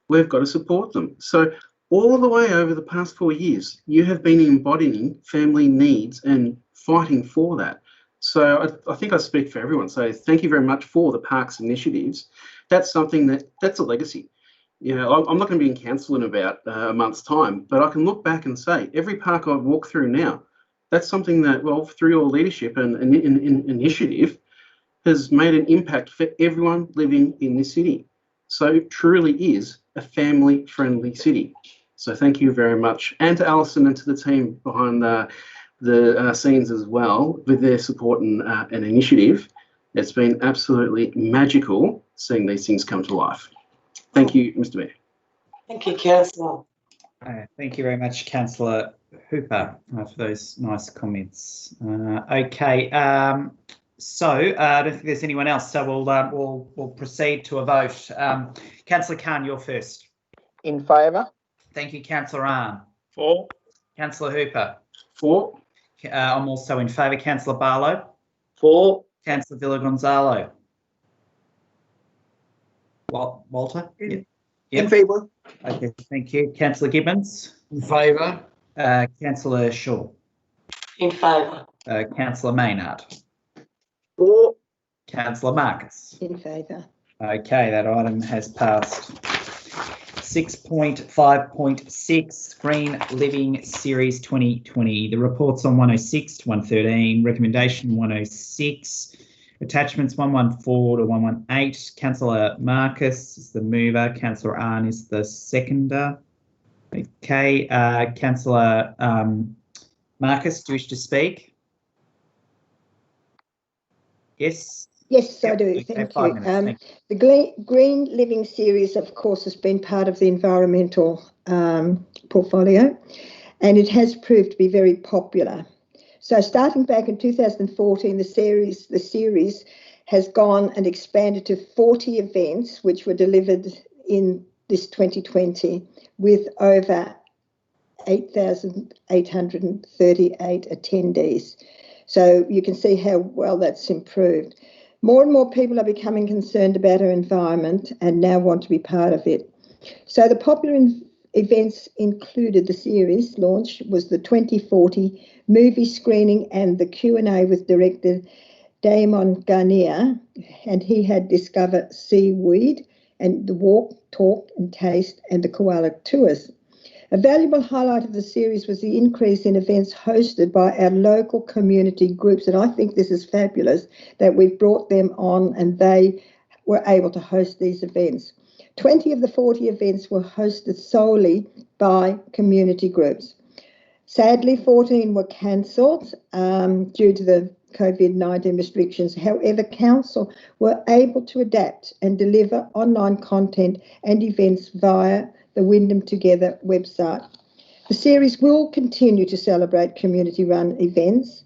We've got to support them. So all the way over the past 4 years, you have been embodying family needs and fighting for that. So I think I speak for everyone. So thank you very much for the parks initiatives. That's something that's a legacy. You know, I'm not going to be in council in about a month's time, but I can look back and say every park I've walked through now, that's something that, well, through your leadership and initiative, has made an impact for everyone living in this city. So it truly is a family-friendly city. So thank you very much, and to Alison and to the team behind the scenes as well, with their support and initiative. It's been absolutely magical seeing these things come to life. Thank you, Mr. Mayor. Thank you, Councillor. Thank you very much, Councillor Hooper, for those nice comments. Okay, so I don't think there's anyone else, so we'll proceed to a vote. Councillor Khan, you're first. In favour? Thank you, Councillor Arn. For. Councillor Hooper. For. I'm also in favour. Councillor Barlow. For. Councillor Villagonzalo. Walter? In favour? Okay, thank you. Councillor Gibbons? In favour. Councillor Shaw? In favour. Councillor Maynard? For. Councillor Marcus? In favour. Okay, that item has passed. 6.5.6 Green Living Series 2020. The reports on 106 to 113, recommendation 106, attachments 114 to 118. Councillor Marcus is the mover, Councillor Arn is the seconder. Okay, Councillor Marcus, do you wish to speak? Yes. Yes, Yep. I do. Okay, Thank 5 you. minutes. Thank The Green Living series, of course, has been part of the environmental portfolio, and it has proved to be very popular. So starting back in 2014, the series has gone and expanded to 40 events, which were delivered in this 2020 with over 8,838 attendees. So you can see how well that's improved. More and more people are becoming concerned about our environment and now want to be part of it. So the popular events included the series launch was the 2040 movie screening and the Q&A with director Damon Garnier, and he had discovered seaweed and the walk, talk and taste and the koala tours. A valuable highlight of the series was the increase in events hosted by our local community groups, and I think this is fabulous that we've brought them on and they were able to host these events. 20 of the 40 events were hosted solely by community groups. Sadly, 14 were cancelled due to the COVID-19 restrictions. However, council were able to adapt and deliver online content and events via the Wyndham Together website. The series will continue to celebrate community-run events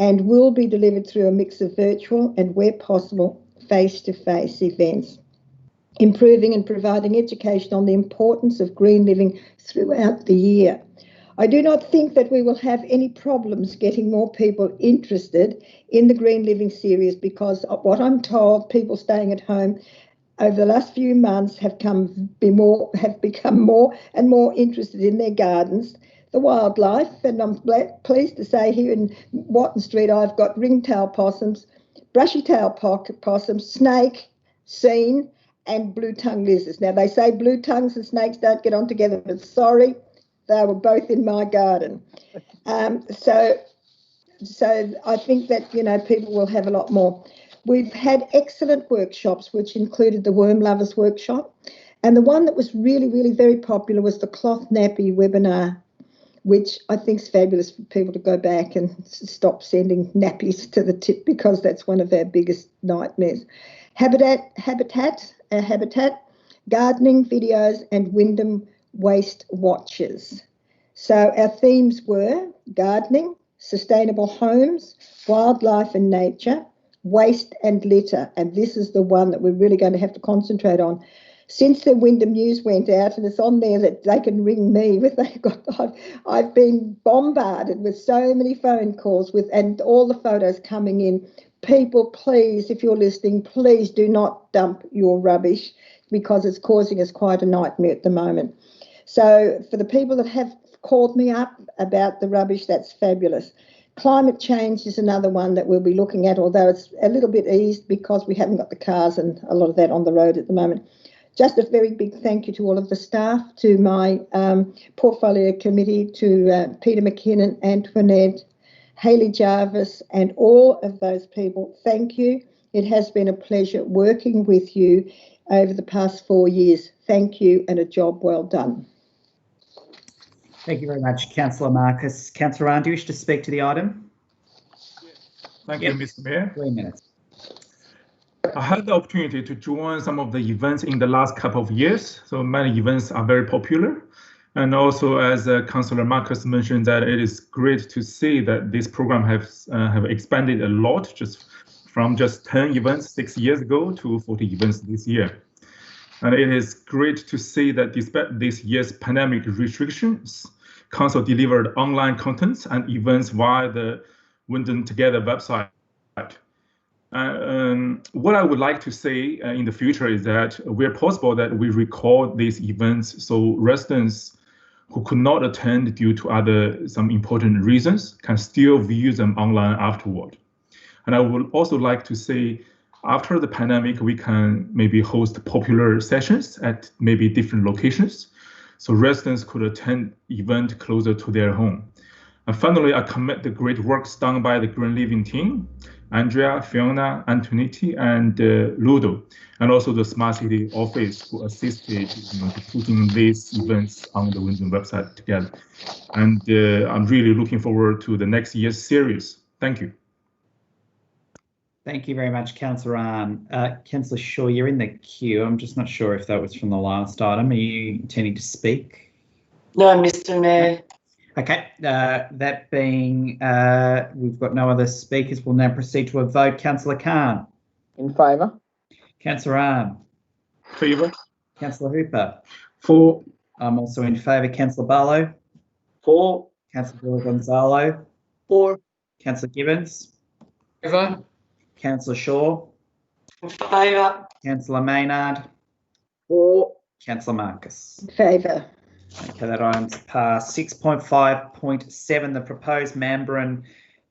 and will be delivered through a mix of virtual and, where possible, face-to-face events, improving and providing education on the importance of green living throughout the year. I do not think that we will have any problems getting more people interested in the Green Living series because of what I'm told, people staying at home over the last few months have become more and more interested in their gardens, the wildlife, and I'm pleased to say here in Watton Street I've got ringtail possums, bushy-tail possums, snake, seen, and blue-tongue lizards. Now they say blue tongues and snakes don't get on together, but sorry, they were both in my garden. So I think that, people will have a lot more. We've had excellent workshops, which included the Worm Lovers workshop. And the one that was really, really very popular was the cloth nappy webinar, which I think is fabulous for people to go back and stop sending nappies to the tip because that's one of our biggest nightmares. Habitat, gardening videos, and Wyndham waste watches. So our themes were gardening, sustainable homes, wildlife and nature, waste and litter, and this is the one that we're really going to have to concentrate on. Since the Wyndham News went out, and it's on there that they can ring me with, I've been bombarded with so many phone calls and all the photos coming in. People, please, if you're listening, please do not dump your rubbish because it's causing us quite a nightmare at the moment. So for the people that have called me up about the rubbish, that's fabulous. Climate change is another one that we'll be looking at, although it's a little bit eased because we haven't got the cars and a lot of that on the road at the moment. just a very big thank you to all of the staff, to my portfolio committee, to Peter McKinnon, Antoinette, Hayley Jarvis, and all of those people. Thank you. It has been a pleasure working with you over the past 4 years. Thank you, and a job well done. Thank you very much, Councillor Marcus. Councillor Ryan, do you wish to speak to the item? Thank you, Mr. Mayor. 3 minutes. I had the opportunity to join some of the events in the last couple of years. So many events are very popular. And also, as Councillor Marcus mentioned, that it is great to see that this program has have expanded a lot, just from just 10 events 6 years ago to 40 events this year. And it is great to see that despite this year's pandemic restrictions, Council delivered online contents and events via the Wyndham Together website. What I would like to say in the future is that where possible that we record these events so residents who could not attend due to some important reasons can still view them online afterward. And I would also like to say after the pandemic, we can maybe host popular sessions at maybe different locations so residents could attend event closer to their home. And finally, I commend the great works done by the Green Living team, Andrea, Fiona, Antoinette, and Ludo, and also the Smart City office who assisted to putting these events on the Wyndham website together. And I'm really looking forward to the next year's series. Thank you. Thank you very much, Councillor Rahn. Councillor Shaw, you're in the queue. I'm just not sure if that was from the last item. Are you intending to speak? No, Mr. Mayor. Okay, that being, we've got no other speakers. We'll now proceed to a vote. Councillor Khan. In favour. Councillor Rahn. Favour. Councillor Hooper. For. I'm also in favour. Councillor Barlow. For. Councillor Gonzalo. For. Councillor Gibbons. Favour. Councillor Shaw. In favour. Councillor Maynard. For. Councillor Marcus. In favour. Okay, that item's passed. 6.5.7, the proposed Mambaran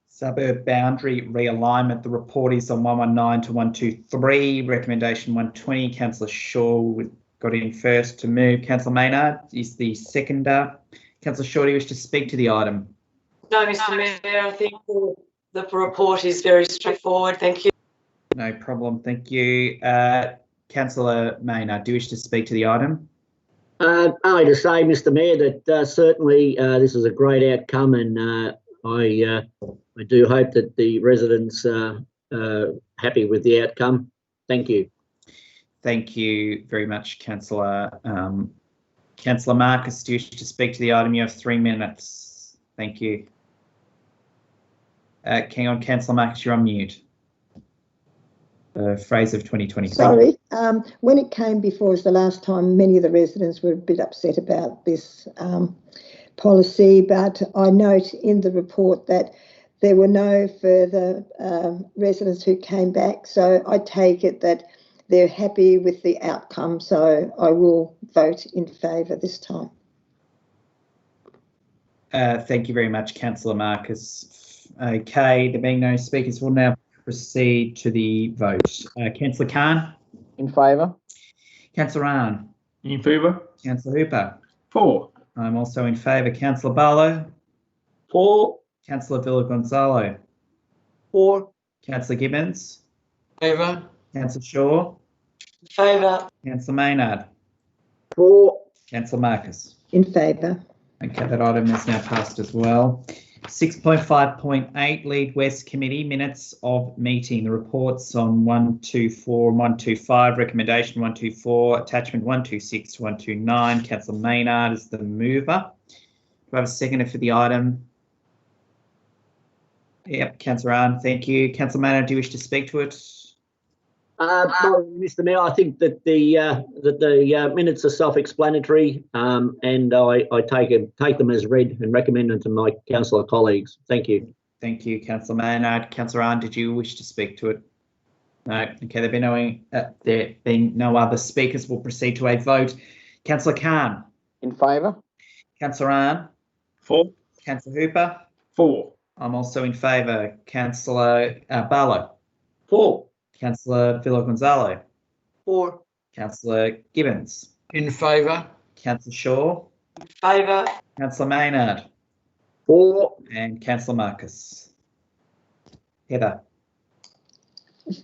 suburb boundary realignment. The report is on 119 to 123. Recommendation 120. Councillor Shaw got in first to move. Councillor Maynard is the seconder. Councillor Shaw, do you wish to speak to the item? No, Mr. Mayor. I think the report is very straightforward. Thank you. No problem. Thank you. Councillor Maynard, do you wish to speak to the item? Only to say, Mr. Mayor, that certainly this is a great outcome, and I do hope that the residents are happy with the outcome. Thank you. Thank you very much, Councillor. Councillor Marcus, do you wish to speak to the item? You have 3 minutes. Thank you. Hang on, Councillor Marcus, you're on mute. Phrase of 2020. Sorry, when it came before us the last time, many of the residents were a bit upset about this policy, but I note in the report that there were no further residents who came back, so I take it that they're happy with the outcome, so I will vote in favour this time. Thank you very much, Councillor Marcus. Okay, there being no speakers, we'll now proceed to the vote. Councillor Khan. In favour. Councillor Rahn. In favour. Councillor Hooper. For. I'm also in favour. Councillor Barlow. For. Councillor Villa Gonzalo. For. Councillor Gibbons. Favour. Councillor Shaw. In favour. Councillor Maynard. For. Councillor Marcus. In favour. Okay, that item is now passed as well. 6.5.8 Lead West Committee minutes of meeting. The reports on 124 and 125, recommendation 124, attachment 126 to 129. Councillor Maynard is the mover. Do I have a seconder for the item? Yep, Councillor Arn, thank you. Councillor Maynard, do you wish to speak to it? Well, Mr. Mayor, I think that the minutes are self-explanatory, and I take them as read and recommend them to my councillor colleagues. Thank you. Thank you, Councillor Maynard. Councillor Arn, did you wish to speak to it? No. Okay, there being no other speakers, we'll proceed to a vote. Councillor Khan. In favour. Councillor Arn. For. Councillor Hooper. For. I'm also in favour. Councillor Barlow. For. Councillor Villa Gonzalo. For. Councillor Gibbons. In favour. Councillor Shaw. In favour. Councillor Maynard. For. And Councillor Marcus. Heather.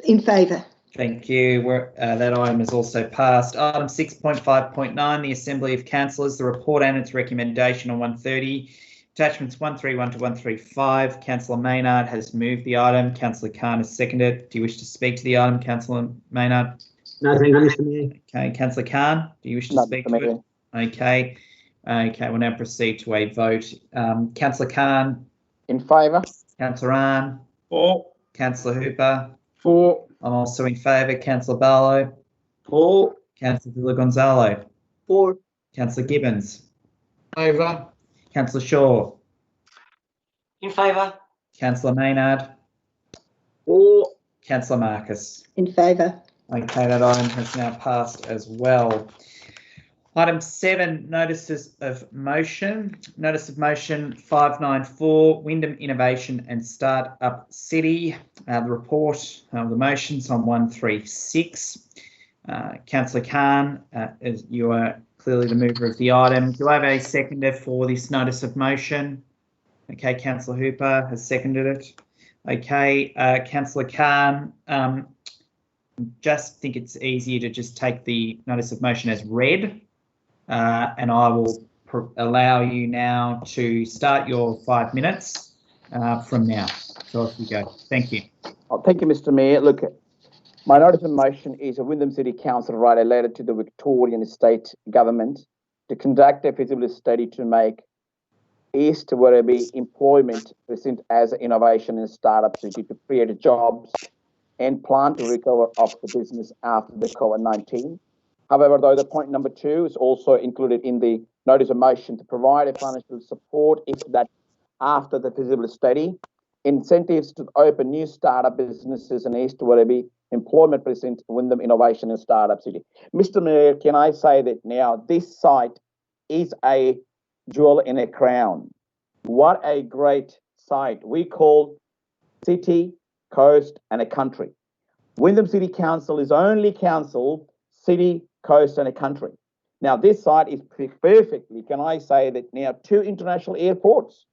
In favour. Thank you. That item is also passed. Item 6.5.9, the Assembly of Councillors, the report and its recommendation on 130. Attachments 131 to 135. Councillor Maynard has moved the item. Councillor Khan has seconded. Do you wish to speak to the item, Councillor Maynard? No, thank you, Mr. Mayor. Okay. Councillor Khan, do you wish to No, speak Mr. to it? Okay. Okay, we'll now proceed to a vote. Councillor Khan. In favour. Councillor Ahn. For. Councillor Hooper. For. I'm also in favour. Councillor Barlow. For. Councillor Villa Gonzalo. For. Councillor Gibbons. Favour. Councillor Shaw. In favour. Councillor Maynard. For. Councillor Marcus. In favour. Okay, that item has now passed as well. Item 7, notices of motion. Notice of motion 594, Wyndham Innovation and Start-up City. The report, the motions on 136. Councillor Khan, as you are clearly the mover of the item. Do I have a seconder for this notice of motion? Okay, Councillor Hooper has seconded it. Okay, Councillor Khan, just think it's easier to just take the notice of motion as read. And I will allow you now to start your 5 minutes from now. So off you go. Thank you. Oh, thank you, Mr. Mayor. Look, my notice of motion is a Wyndham City Council write a letter to the Victorian State Government to conduct a feasibility study to make East Werribee employment present as an innovation and startup city to create jobs and plan to recover of the business after the COVID-19. However, though, the point number 2 is also included in the notice of motion to provide a financial support if that after the feasibility study, incentives to open new startup businesses in East Werribee, employment present Wyndham Innovation and Startup City. Mr. Mayor, can I say that now this site is a jewel in a crown. What a great site. We call city, coast and a country. Wyndham City Council is only council, city, coast and a country. Now this site is perfectly, can I say that now 2 international airports.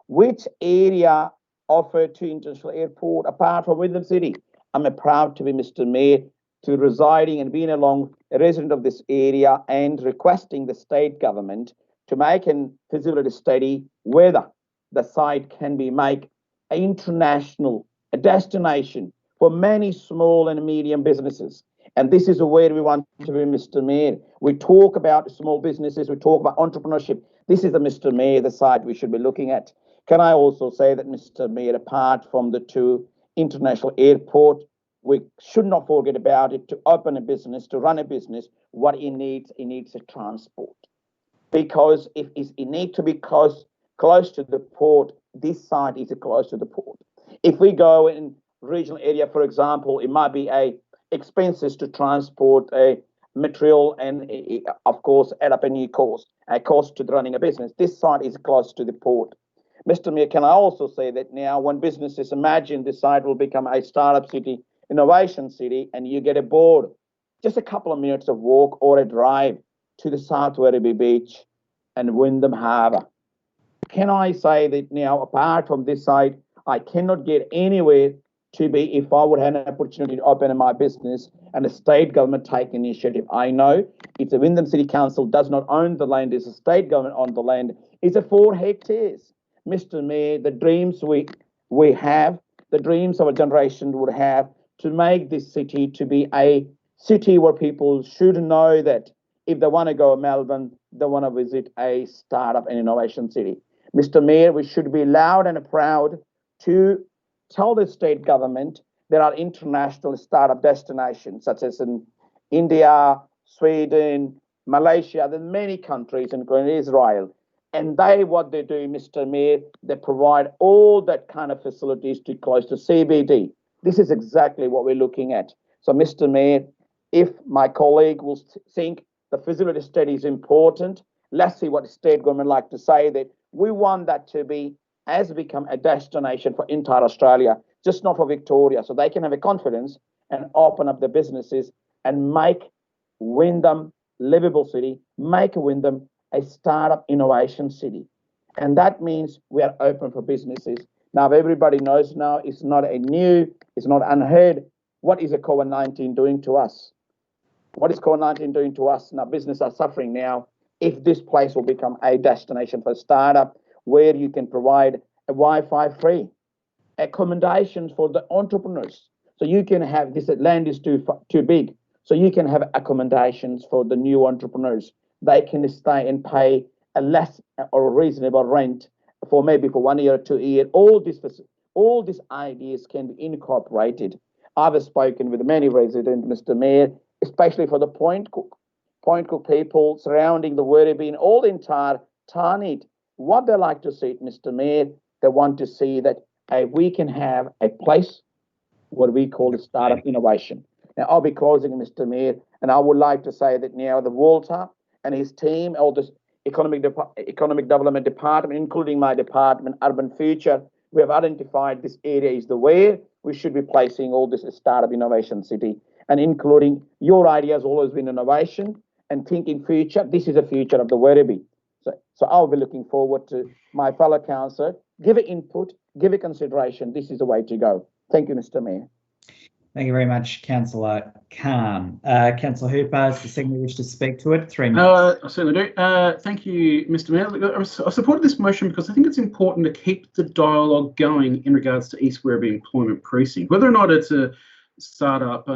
Which area offer 2 international airport apart from Wyndham City? I'm proud to be Mr. Mayor to residing and being a resident of this area and requesting the state government to make a feasibility study whether the site can be made an international destination for many small and medium businesses. And this is where we want to be, Mr. Mayor. We talk about small businesses, we talk about entrepreneurship. This is the Mr. Mayor, the site we should be looking at. Can I also say that, Mr. Mayor, apart from the 2 international airports, we should not forget about it. To open a business, to run a business, what it needs a transport. Because if it needs to be close to the port, this site is close to the port. If we go in regional area, for example, it might be expenses to transport a material and of course add up a new cost to running a business. This site is close to the port. Mr. Mayor, can I also say that now when businesses imagine this site will become a startup city, innovation city, and you get aboard just a couple of minutes of walk or a drive to the South Werribee Beach and Wyndham Harbour. Can I say that now apart from this site, I cannot get anywhere to be if I would have an opportunity to open my business and the state government take initiative. I know if the Wyndham City Council does not own the land, it's the state government on the land. It's 4 hectares. Mr. Mayor, the dreams we have, the dreams of a generation would have to make this city to be a city where people should know that if they want to go to Melbourne, they want to visit a startup and innovation city. Mr. Mayor, we should be loud and proud to tell the state government there are international startup destinations such as in India, Sweden, Malaysia, there are many countries, including Israel. And what they do, Mr. Mayor, they provide all that kind of facilities to close to CBD. This is exactly what we're looking at. So, Mr. Mayor, if my colleague will think the feasibility study is important, let's see what the state government like to say that we want that to be become a destination for entire Australia, just not for Victoria, so they can have a confidence and open up their businesses and make Wyndham livable city, make Wyndham a startup innovation city. And that means we are open for businesses. Now, everybody knows now it's not it's not unheard. What is a COVID-19 doing to us? What is COVID-19 doing to us? Now, businesses are suffering now. If this place will become a destination for startup where you can provide a Wi-Fi free accommodations for the entrepreneurs. So you can have, this land is too big. So you can have accommodations for the new entrepreneurs. They can stay and pay a less or reasonable rent for maybe for 1 year or 2 years. All these ideas can be incorporated. I've spoken with many residents, Mr. Mayor, especially for the Point Cook people surrounding the Werribee and all the entire Tarneit. What they like to see, Mr. Mayor, they want to see that we can have a place what we call a startup innovation. Now, I'll be closing, Mr. Mayor, and I would like to say that now the Walter and his team, all this economic development department, including my department, Urban Future, we have identified this area is the way we should be placing all this startup innovation city, and including your idea has always been innovation and thinking future. This is the future of the Werribee. So I'll be looking forward to my fellow councillor, give it input, give it consideration. This is the way to go. Thank you, Mr. Mayor. Thank you very much, Councillor Khan. Councillor Hooper, is the second wish to speak to it? 3 minutes. I certainly do. Thank you, Mr. Mayor. I supported this motion because I think it's important to keep the dialogue going in regards to East Werribee Employment Precinct. Whether or not it's a start-up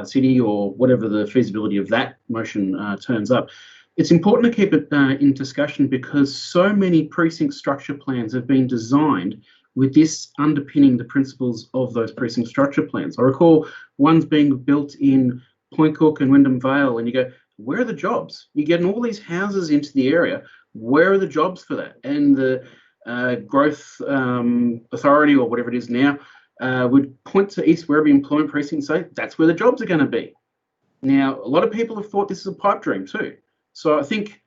city or whatever the feasibility of that motion turns up, it's important to keep it in discussion because so many precinct structure plans have been designed with this underpinning the principles of those precinct structure plans. I recall ones being built in Point Cook and Wyndham Vale, and you go, where are the jobs? You're getting all these houses into the area. Where are the jobs for that? And the Growth Authority, or whatever it is now, would point to East Werribee Employment Precinct and say, that's where the jobs are going to be. Now, a lot of people have thought this is a pipe dream too. So I think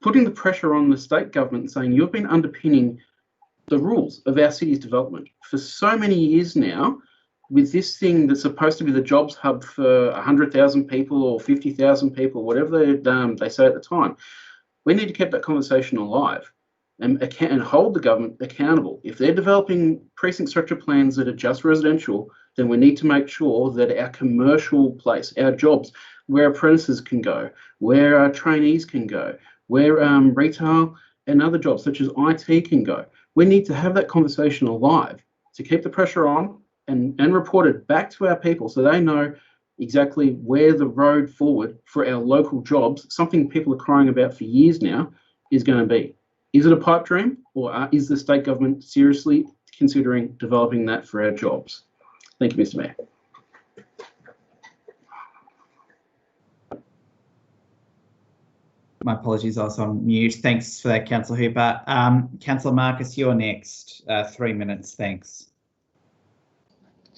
putting the pressure on the state government and saying you've been underpinning the rules of our city's development for so many years now, with this thing that's supposed to be the jobs hub for 100,000 people or 50,000 people, whatever they say at the time, we need to keep that conversation alive and hold the government accountable. If they're developing precinct structure plans that are just residential, then we need to make sure that our commercial place, our jobs, where apprentices can go, where our trainees can go, where retail and other jobs such as IT can go. We need to have that conversation alive to keep the pressure on and report it back to our people so they know exactly where the road forward for our local jobs, something people are crying about for years now, is going to be. Is it a pipe dream, or is the state government seriously considering developing that for our jobs? Thank you, Mr. Mayor. My apologies, I was on mute. Thanks for that, Councillor Hooper. Councillor Marcus, you're next. 3 minutes, thanks.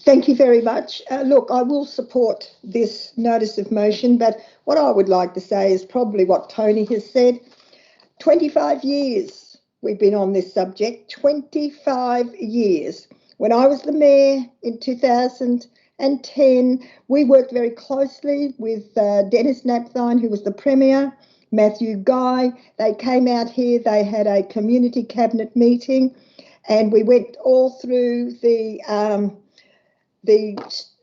Thank you very much. Look, I will support this notice of motion, but what I would like to say is probably what Tony has said. 25 years we've been on this subject, 25 years. When I was the mayor in 2010, we worked very closely with Dennis Napthine, who was the premier, Matthew Guy. They came out here, they had a community cabinet meeting, and we went all through the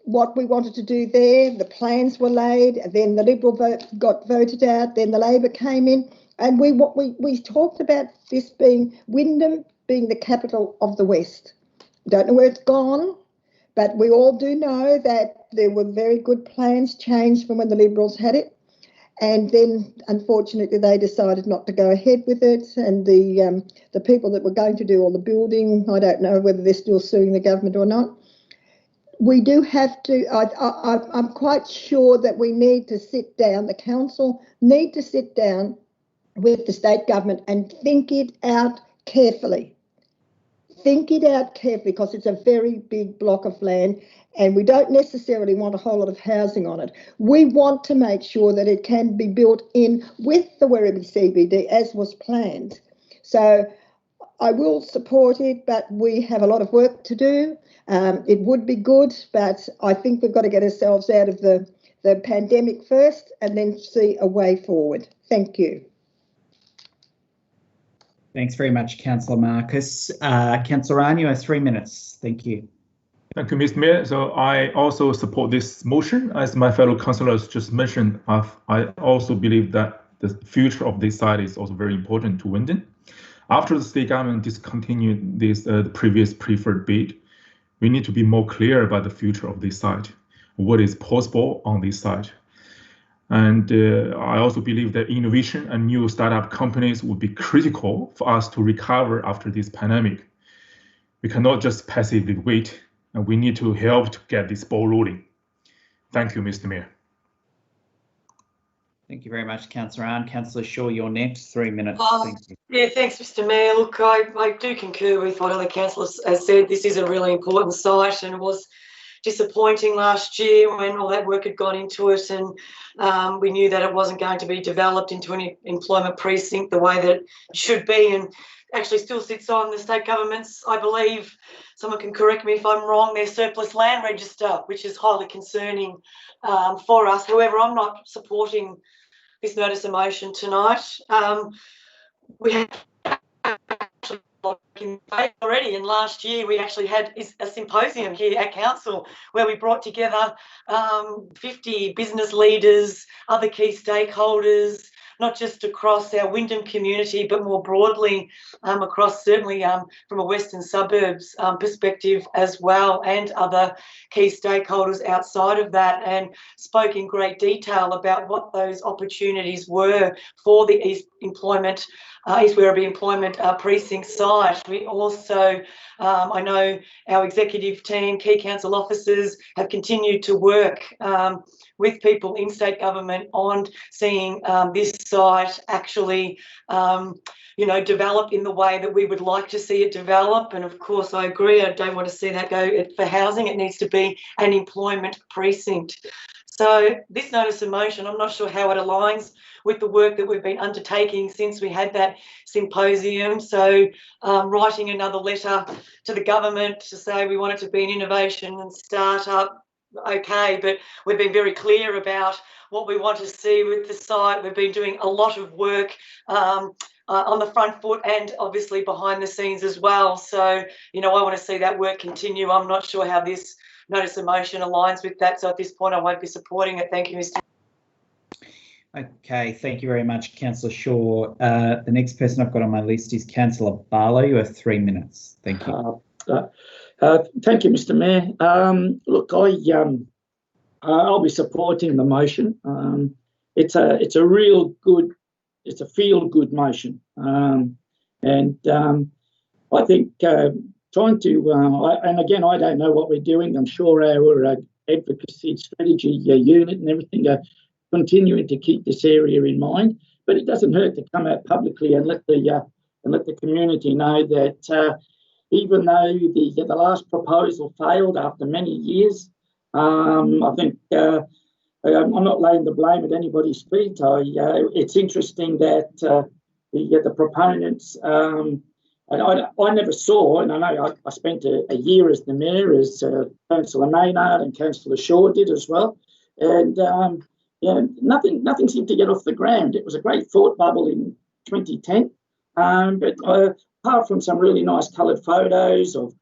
what we wanted to do there. The plans were laid, then the Liberal vote got voted out, then the Labor came in, and we talked about this being Wyndham being the capital of the West. Don't know where it's gone, but we all do know that there were very good plans changed from when the Liberals had it. And then, unfortunately, they decided not to go ahead with it. And the people that were going to do all the building, I don't know whether they're still suing the government or not. We do have to, I'm quite sure that we need to sit down, the council need to sit down with the state government and think it out carefully. Think it out carefully, because it's a very big block of land and we don't necessarily want a whole lot of housing on it. We want to make sure that it can be built in with the Werribee CBD as was planned. So I will support it, but we have a lot of work to do. It would be good, but I think we've got to get ourselves out of the the pandemic first and then see a way forward. Thank you. Thanks very much, Councillor Marcus. Councillor Ryan, you have 3 minutes. Thank you. Thank you, Mr. Mayor. So I also support this motion. As my fellow councillors just mentioned, I also believe that the future of this site is also very important to Wyndham. After the state government discontinued this the previous preferred bid, we need to be more clear about the future of this site, what is possible on this site. And I also believe that innovation and new startup companies would be critical for us to recover after this pandemic. We cannot just passively wait, and we need to help to get this ball rolling. Thank you, Mr. Mayor. Thank you very much, Councillor Ryan. Councillor Shaw, you're next. 3 minutes. Thank you. Yeah, thanks, Mr. Mayor. Look, I do concur with what other councillors have said. This is a really important site, and it was disappointing last year when all that work had gone into it, and we knew that it wasn't going to be developed into an employment precinct the way that it should be, and actually still sits on the state government's, I believe, someone can correct me if I'm wrong, their surplus land register, which is highly concerning for us. However, I'm not supporting this notice of motion tonight. We have already, and last year we actually had a symposium here at council where we brought together 50 business leaders, other key stakeholders, not just across our Wyndham community, but more broadly across certainly from a Western suburbs perspective as well, and other key stakeholders outside of that, and spoke in great detail about what those opportunities were for the East Werribee Employment Precinct site. We also, I know our executive team, key council officers have continued to work with people in state government on seeing this site actually, develop in the way that we would like to see it develop. And of course, I agree, I don't want to see that go for housing. It needs to be an employment precinct. So this notice of motion, I'm not sure how it aligns with the work that we've been undertaking since we had that symposium. So writing another letter to the government to say we want it to be an innovation and start-up, okay, but we've been very clear about what we want to see with the site. We've been doing a lot of work on the front foot and obviously behind the scenes as well. So, I want to see that work continue. I'm not sure how this notice of motion aligns with that. So at this point, I won't be supporting it. Thank you, Mr. Okay, thank you very much, Councillor Shaw. The next person I've got on my list is Councillor Barlow. You have 3 minutes. Thank you. Thank you, Mr. Mayor. Look, I'll be supporting the motion. It's a real good, it's a feel-good motion, and I think trying to and again, I don't know what we're doing. I'm sure our advocacy strategy unit and everything are continuing to keep this area in mind, but it doesn't hurt to come out publicly and let the community know that. Even though the last proposal failed after many years, I think I'm not laying the blame at anybody's feet. It's interesting that the proponents, I never saw, and I know I spent a year as the mayor, as Councillor Maynard and Councillor Shaw did as well, and nothing seemed to get off the ground. It was a great thought bubble in 2010, but apart from some really nice coloured photos of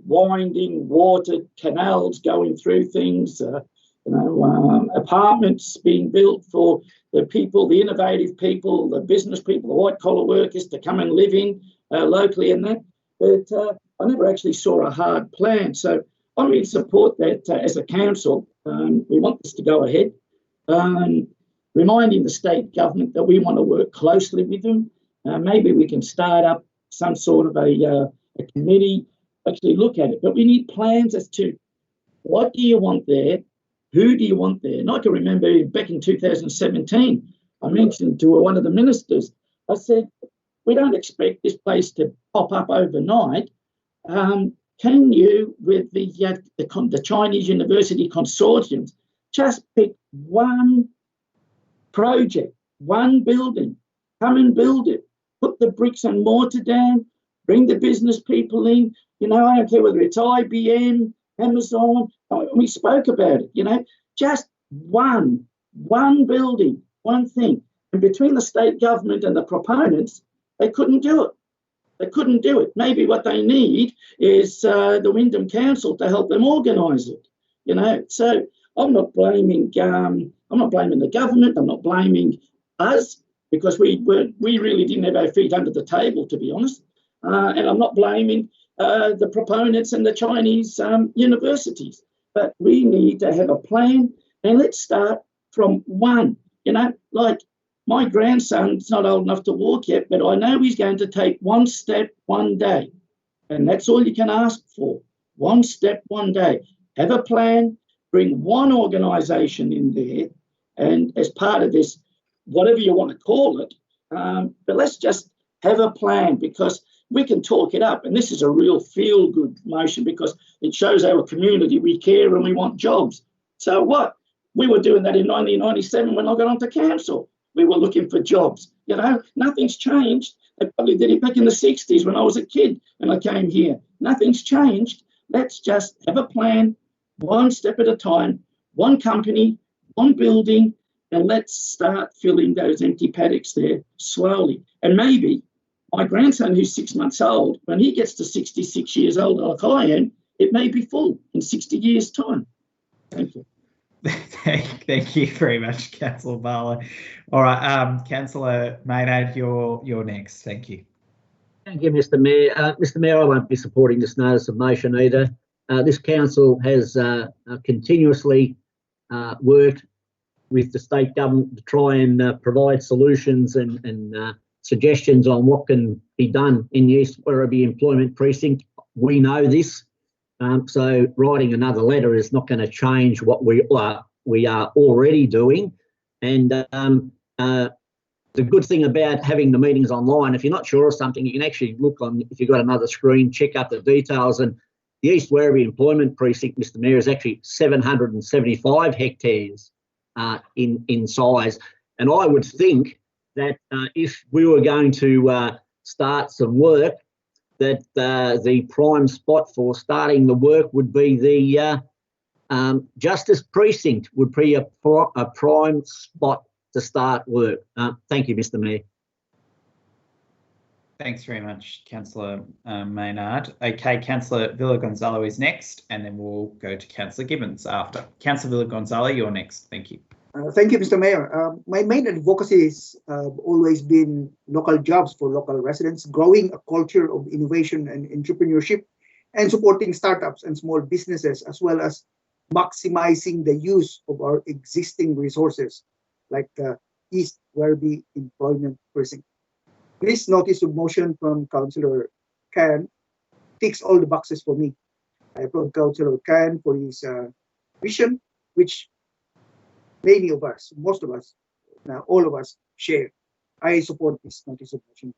winding water canals going through things, apartments being built for the people, the innovative people, the business people, the white collar workers to come and live in locally and that. But I never actually saw a hard plan. So I really support that as a council. We want this to go ahead. Reminding the state government that we want to work closely with them. Maybe we can start up some sort of a committee, actually look at it. But we need plans as to what do you want there, who do you want there. And I can remember back in 2017, I mentioned to one of the ministers, I said, we don't expect this place to pop up overnight. Can you, with the Chinese University consortiums, just pick one project, one building, come and build it, put the bricks and mortar down, bring the business people in. I don't care whether it's IBM, Amazon. We spoke about it. Just one building, one thing. And between the state government and the proponents, they couldn't do it. They couldn't do it. Maybe what they need is the Wyndham Council to help them organise it. You know, so I'm not blaming the government. I'm not blaming us, because we really didn't have our feet under the table, to be honest. And I'm not blaming the proponents and the Chinese universities. But we need to have a plan, and let's start from one. You know, like my grandson's not old enough to walk yet, but I know he's going to take one step one day. And that's all you can ask for. One step one day. Have a plan, bring one organisation in there, and as part of this, whatever you want to call it, but let's just have a plan, because we can talk it up. And this is a real feel-good motion, because it shows our community we care and we want jobs. So what? We were doing that in 1997 when I got onto council. We were looking for jobs. You know, nothing's changed. They probably did it back in the 60s when I was a kid and I came here. Nothing's changed. Let's just have a plan, one step at a time, one company, one building, and let's start filling those empty paddocks there slowly. And maybe my grandson, who's 6 months old, when he gets to 66 years old like I am, it may be full in 60 years' time. Thank you. Thank you very much, Councillor Barlow. All right, Councillor Maynard, you're next. Thank you. Thank you, Mr Mayor. Mr Mayor, I won't be supporting this notice of motion either. This council has continuously worked with the state government to try and provide solutions and suggestions on what can be done in the East Werribee Employment Precinct. We know this, so writing another letter is not going to change what we are already doing. And the good thing about having the meetings online, if you're not sure of something, you can actually look on, if you've got another screen, check up the details. And the East Werribee Employment Precinct, Mr Mayor, is actually 775 hectares in size. And I would think that if we were going to start some work, that the prime spot for starting the work would be the Justice Precinct, would be a prime spot to start work. Thank you, Mr Mayor. Thanks very much, Councillor Maynard. Okay, Councillor Villagonzalo is next, and then we'll go to Councillor Gibbons after. Councillor Villagonzalo, you're next. Thank you. Thank you, Mr. Mayor. My main advocacy has always been local jobs for local residents, growing a culture of innovation and entrepreneurship, and supporting startups and small businesses, as well as maximizing the use of our existing resources, like the East Werribee Employment Precinct. This notice of motion from Councillor Can ticks all the boxes for me. I applaud Councillor Can for his vision, which many of us, most of us, all of us share. I support this notice of motion.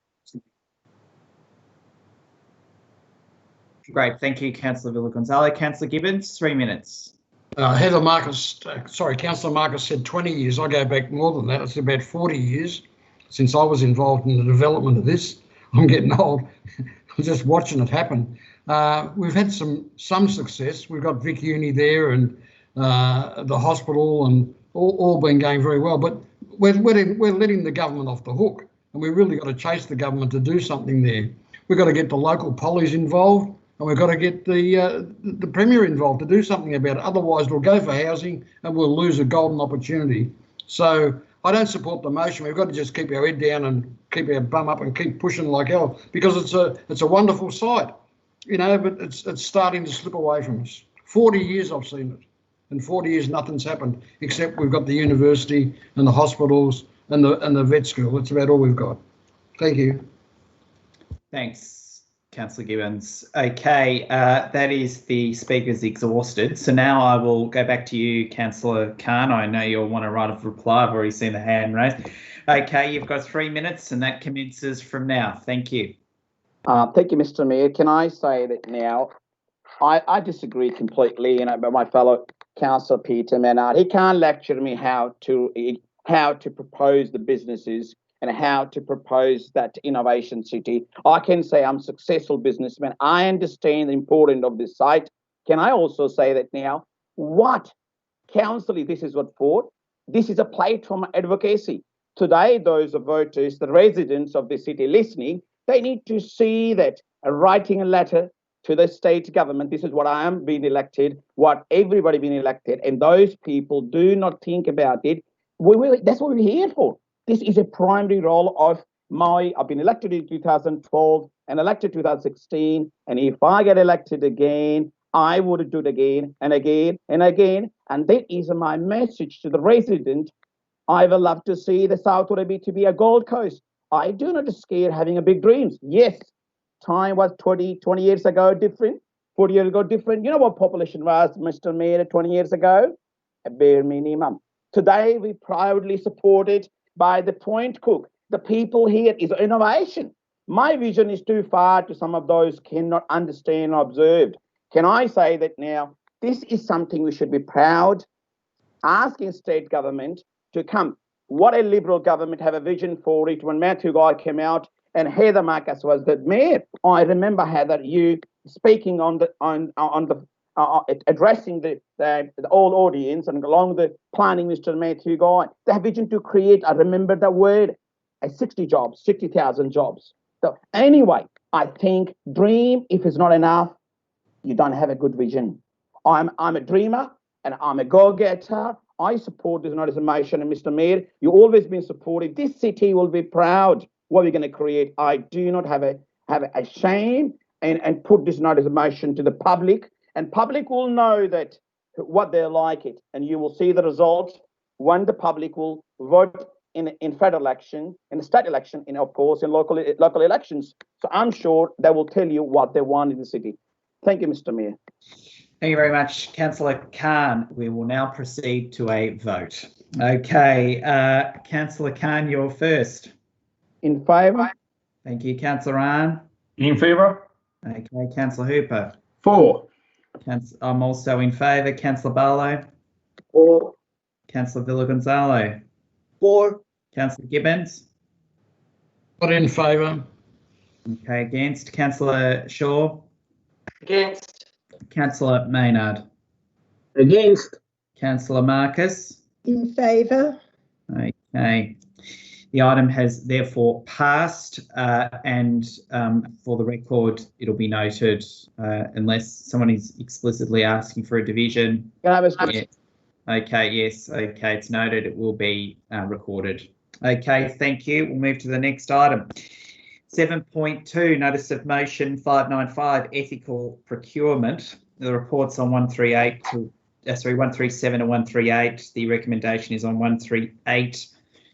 Great, thank you, Councillor Villagonzalo. Councillor Gibbons, 3 minutes. Councillor Marcus said 20 years. I go back more than that. It's about 40 years since I was involved in the development of this. I'm getting old. I'm just watching it happen. We've had some success. We've got Vic Uni there and the hospital, and all been going very well. But we're letting the government off the hook, and we've really got to chase the government to do something there. We've got to get the local pollies involved, and we've got to get the Premier involved to do something about it. Otherwise, we'll go for housing and we'll lose a golden opportunity. So I don't support the motion. We've got to just keep our head down and keep our bum up and keep pushing like hell, because it's a wonderful site, you know, but it's starting to slip away from us. 40 years I've seen it. In 40 years, nothing's happened, except we've got the university and the hospitals and the vet school. That's about all we've got. Thank you. Thanks, Councillor Gibbons. Okay, that is the speakers exhausted. So now I will go back to you, Councillor Khan. I know you'll want to write a reply. I've already seen the hand raised. Okay, you've got 3 minutes, and that commences from now. Thank you. Thank you, Mr. Mayor. Can I say that now? I disagree completely, but my fellow Councillor Peter Maynard, he can't lecture me how to propose the businesses and how to propose that innovation city. I can say I'm a successful businessman. I understand the importance of this site. Can I also say that now? What Council, this is what for. This is a platform advocacy. Today, those voters, the residents of the city listening, they need to see that writing a letter to the state government, this is what I am being elected, what everybody being elected, and those people do not think about it. That's what we're here for. This is a primary role of I've been elected in 2012 and elected 2016, and if I get elected again, I would do it again and again and again. And that is my message to the resident. I would love to see the South Wallaby to be a Gold Coast. I do not scare having a big dreams. Yes, time was 20 years ago different, 40 years ago different. You know what population was, Mr. Mayor, 20 years ago? A bare minimum. Today, we proudly supported by the Point Cook. The people here is innovation. My vision is too far to some of those cannot understand or observe. Can I say that now? This is something we should be proud, asking state government to come. What a Liberal government have a vision for it. When Matthew Guy came out and Heather Marcus was the mayor, I remember Heather, you speaking on the addressing the old audience and along the planning, Mr. Matthew Guy, the vision to create. I remember the word, 60,000 jobs. So anyway, I think dream if it's not enough, you don't have a good vision. I'm a dreamer and I'm a go-getter. I support this notification, and Mr. Mayor, you've always been supportive. This city will be proud what we're going to create. I do not have a shame and put this notification to the public, and public will know that what they like it, and you will see the results when the public will vote in federal election, in the state election, and of course in local elections. So I'm sure they will tell you what they want in the city. Thank you, Mr. Mayor. Thank you very much, Councillor Khan. We will now proceed to a vote. Okay, Councillor Khan, you're first. In favour. Thank you, Councillor Rahn. In favour. Okay, Councillor Hooper. For. I'm also in favour. Councillor Barlow. For. Councillor Villagonzalo. For. Councillor Gibbons. Not in favour. Okay, against. Councillor Shaw. Against. Councillor Maynard. Against. Councillor Marcus. In favour. Okay. The item has therefore passed, and for the record, it'll be noted, unless someone is explicitly asking for a division. Can I have a Yeah. Okay, yes, okay, it's noted. It will be recorded. Okay, thank you. We'll move to the next item. 7.2, Notice of Motion 595, Ethical Procurement. The report's on 137 and 138. The recommendation is on 138.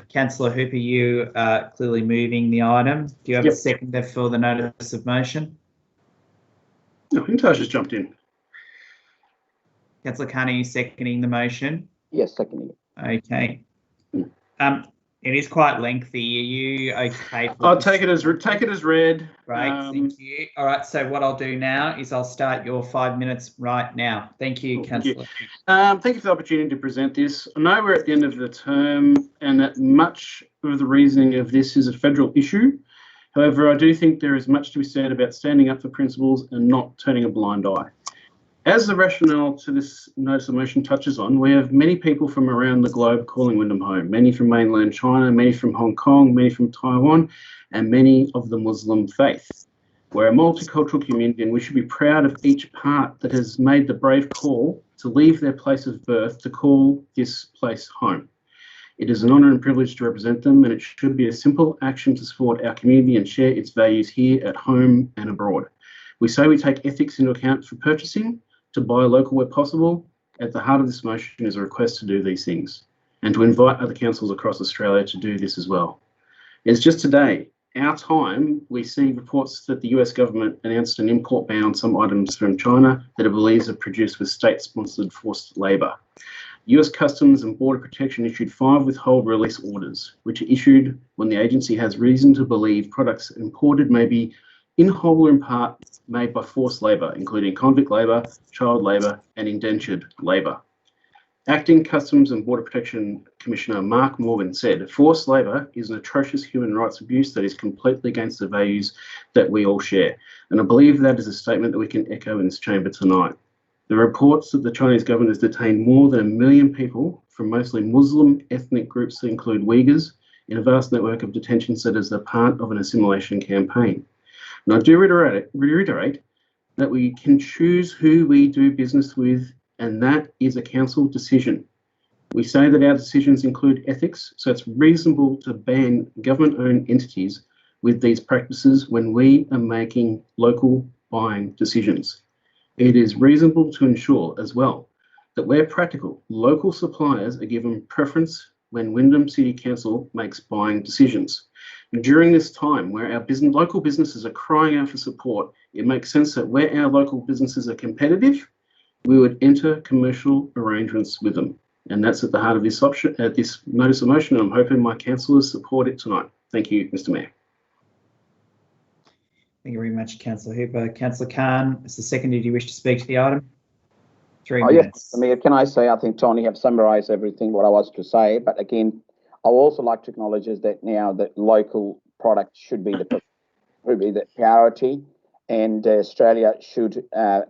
Councillor Hooper, you are clearly moving the item. Do you have a seconder for the Notice of Motion? No, I think Taj just jumped in. Councillor Khan, are you seconding the motion? Yes, seconding it. Okay. It is quite lengthy. Are you okay? I'll take it as read. Great, thank you. All right, so what I'll do now is I'll start your 5 minutes right now. Thank you, Councillor. Thank you for the opportunity to present this. I know we're at the end of the term and that much of the reasoning of this is a federal issue. However, I do think there is much to be said about standing up for principles and not turning a blind eye. As the rationale to this notice of motion touches on, we have many people from around the globe calling Wyndham home, many from mainland China, many from Hong Kong, many from Taiwan, and many of the Muslim faith. We're a multicultural community and we should be proud of each part that has made the brave call to leave their place of birth to call this place home. It is an honour and privilege to represent them, and it should be a simple action to support our community and share its values here at home and abroad. We say we take ethics into account for purchasing, to buy local where possible. At the heart of this motion is a request to do these things and to invite other councils across Australia to do this as well. It's just today, our time, we see reports that the US government announced an import ban on some items from China that it believes are produced with state-sponsored forced labour. US Customs and Border Protection issued 5 withhold release orders, which are issued when the agency has reason to believe products imported may be in whole or in part made by forced labour, including convict labour, child labour and indentured labour. Acting Customs and Border Protection Commissioner Mark Morgan said, forced labour is an atrocious human rights abuse that is completely against the values that we all share. And I believe that is a statement that we can echo in this chamber tonight. The reports that the Chinese government has detained more than 1 million people from mostly Muslim ethnic groups that include Uyghurs in a vast network of detention centres as part of an assimilation campaign. And I do reiterate that we can choose who we do business with, and that is a council decision. We say that our decisions include ethics, so it's reasonable to ban government-owned entities with these practices when we are making local buying decisions. It is reasonable to ensure as well that where practical, local suppliers are given preference when Wyndham City Council makes buying decisions. And during this time where our local businesses are crying out for support, it makes sense that where our local businesses are competitive, we would enter commercial arrangements with them. And that's at the heart of this option, this notice of motion, and I'm hoping my councillors support it tonight. Thank you, Mr. Mayor. Thank you very much, Councillor Hooper. Councillor Khan, as the seconder, do you wish to speak to the item? 3 minutes. Yes, Mayor, can I say, I think Tony have summarised everything what I was to say, but again, I would also like to acknowledge is that now that local products should be the priority, and Australia should,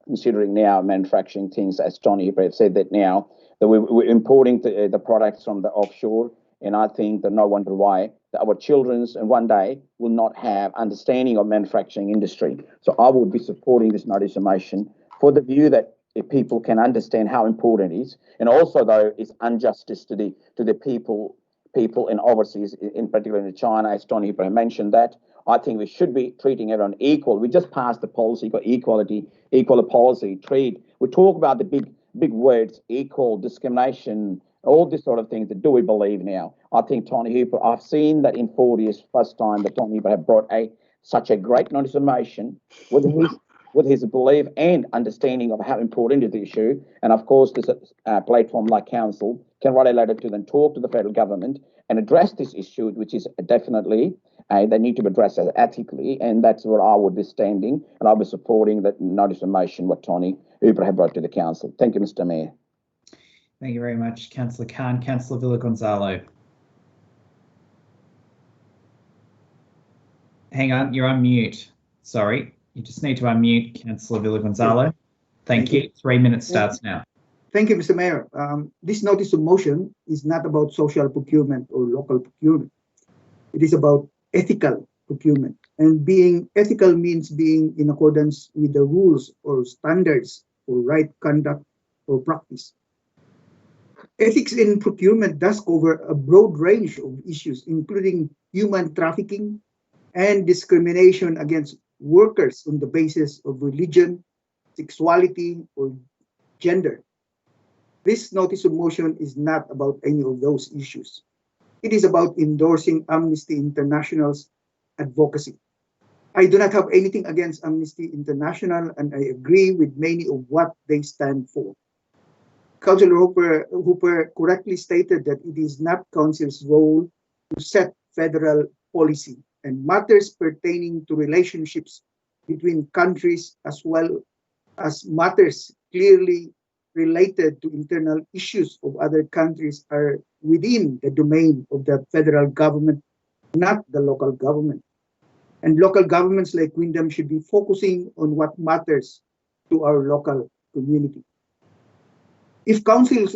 considering now manufacturing things, as Tony Hooper said, that now that we're importing the products from the offshore, and I think that no wonder why that our children's and one day will not have understanding of manufacturing industry. So I will be supporting this notice of motion for the view that if people can understand how important it is, and also though it's injustice to the people in overseas, in particular in China, as Tony Hooper mentioned that. I think we should be treating everyone equal. We just passed the policy for equality, equal policy, trade. We talk about the big words, equal, discrimination, all this sort of things. That do we believe now? I think Tony Hooper, I've seen that in 4 years, first time that Tony Hooper have brought such a great notice of motion with his belief and understanding of how important is the issue. And of course, this platform like council can write a letter to them, talk to the federal government and address this issue, which is definitely they need to be addressed ethically, and that's where I would be standing, and I'll be supporting that notice of motion what Tony Hooper have brought to the council. Thank you, Mr. Mayor. Thank you very much, Councillor Khan. Councillor Villagonzalo. Hang on, you're on mute. Sorry, you just need to unmute Councillor Villagonzalo. Thank you. 3 minutes starts now. Thank you, Mr. Mayor. This notice of motion is not about social procurement or local procurement. It is about ethical procurement. And being ethical means being in accordance with the rules or standards or right conduct or practice. Ethics in procurement does cover a broad range of issues, including human trafficking and discrimination against workers on the basis of religion, sexuality, or gender. This notice of motion is not about any of those issues. It is about endorsing Amnesty International's advocacy. I do not have anything against Amnesty International, and I agree with many of what they stand for. Councillor Hooper correctly stated that it is not Council's role to set federal policy, and matters pertaining to relationships between countries as well as matters clearly related to internal issues of other countries are within the domain of the federal government, not the local government. And local governments like Wyndham should be focusing on what matters to our local community. If council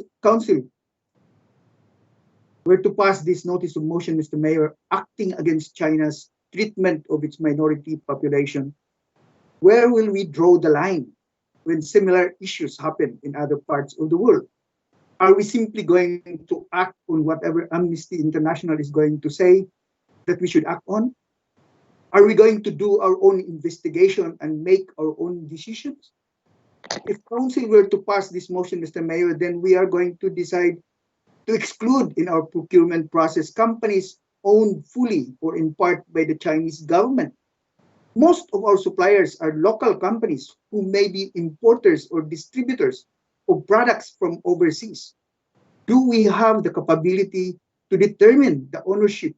were to pass this notice of motion, Mr. Mayor, acting against China's treatment of its minority population, where will we draw the line when similar issues happen in other parts of the world? Are we simply going to act on whatever Amnesty International is going to say that we should act on? Are we going to do our own investigation and make our own decisions? If council were to pass this motion, Mr. Mayor, then we are going to decide to exclude in our procurement process companies owned fully or in part by the Chinese government. Most of our suppliers are local companies who may be importers or distributors of products from overseas. Do we have the capability to determine the ownership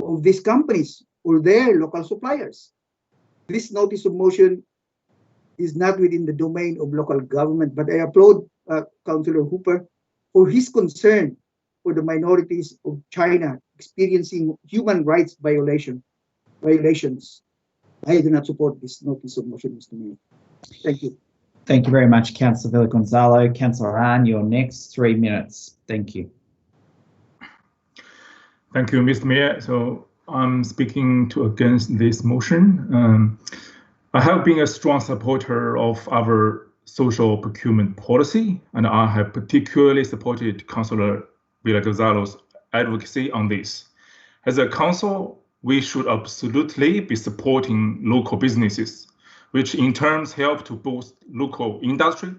of these companies or their local suppliers? This notice of motion is not within the domain of local government, but I applaud Councillor Hooper for his concern for the minorities of China experiencing human rights violations. I do not support this notice of motion, Mr. Mayor. Thank you. Thank you very much, Councillor Villa-Gonzalo. Councillor Ahn, your next 3 minutes. Thank you. Thank you, Mr. Mayor. So I'm speaking against this motion. I have been a strong supporter of our social procurement policy, and I have particularly supported Councillor Villa-Gonzalo's advocacy on this. As a council, we should absolutely be supporting local businesses, which in turn help to boost local industry,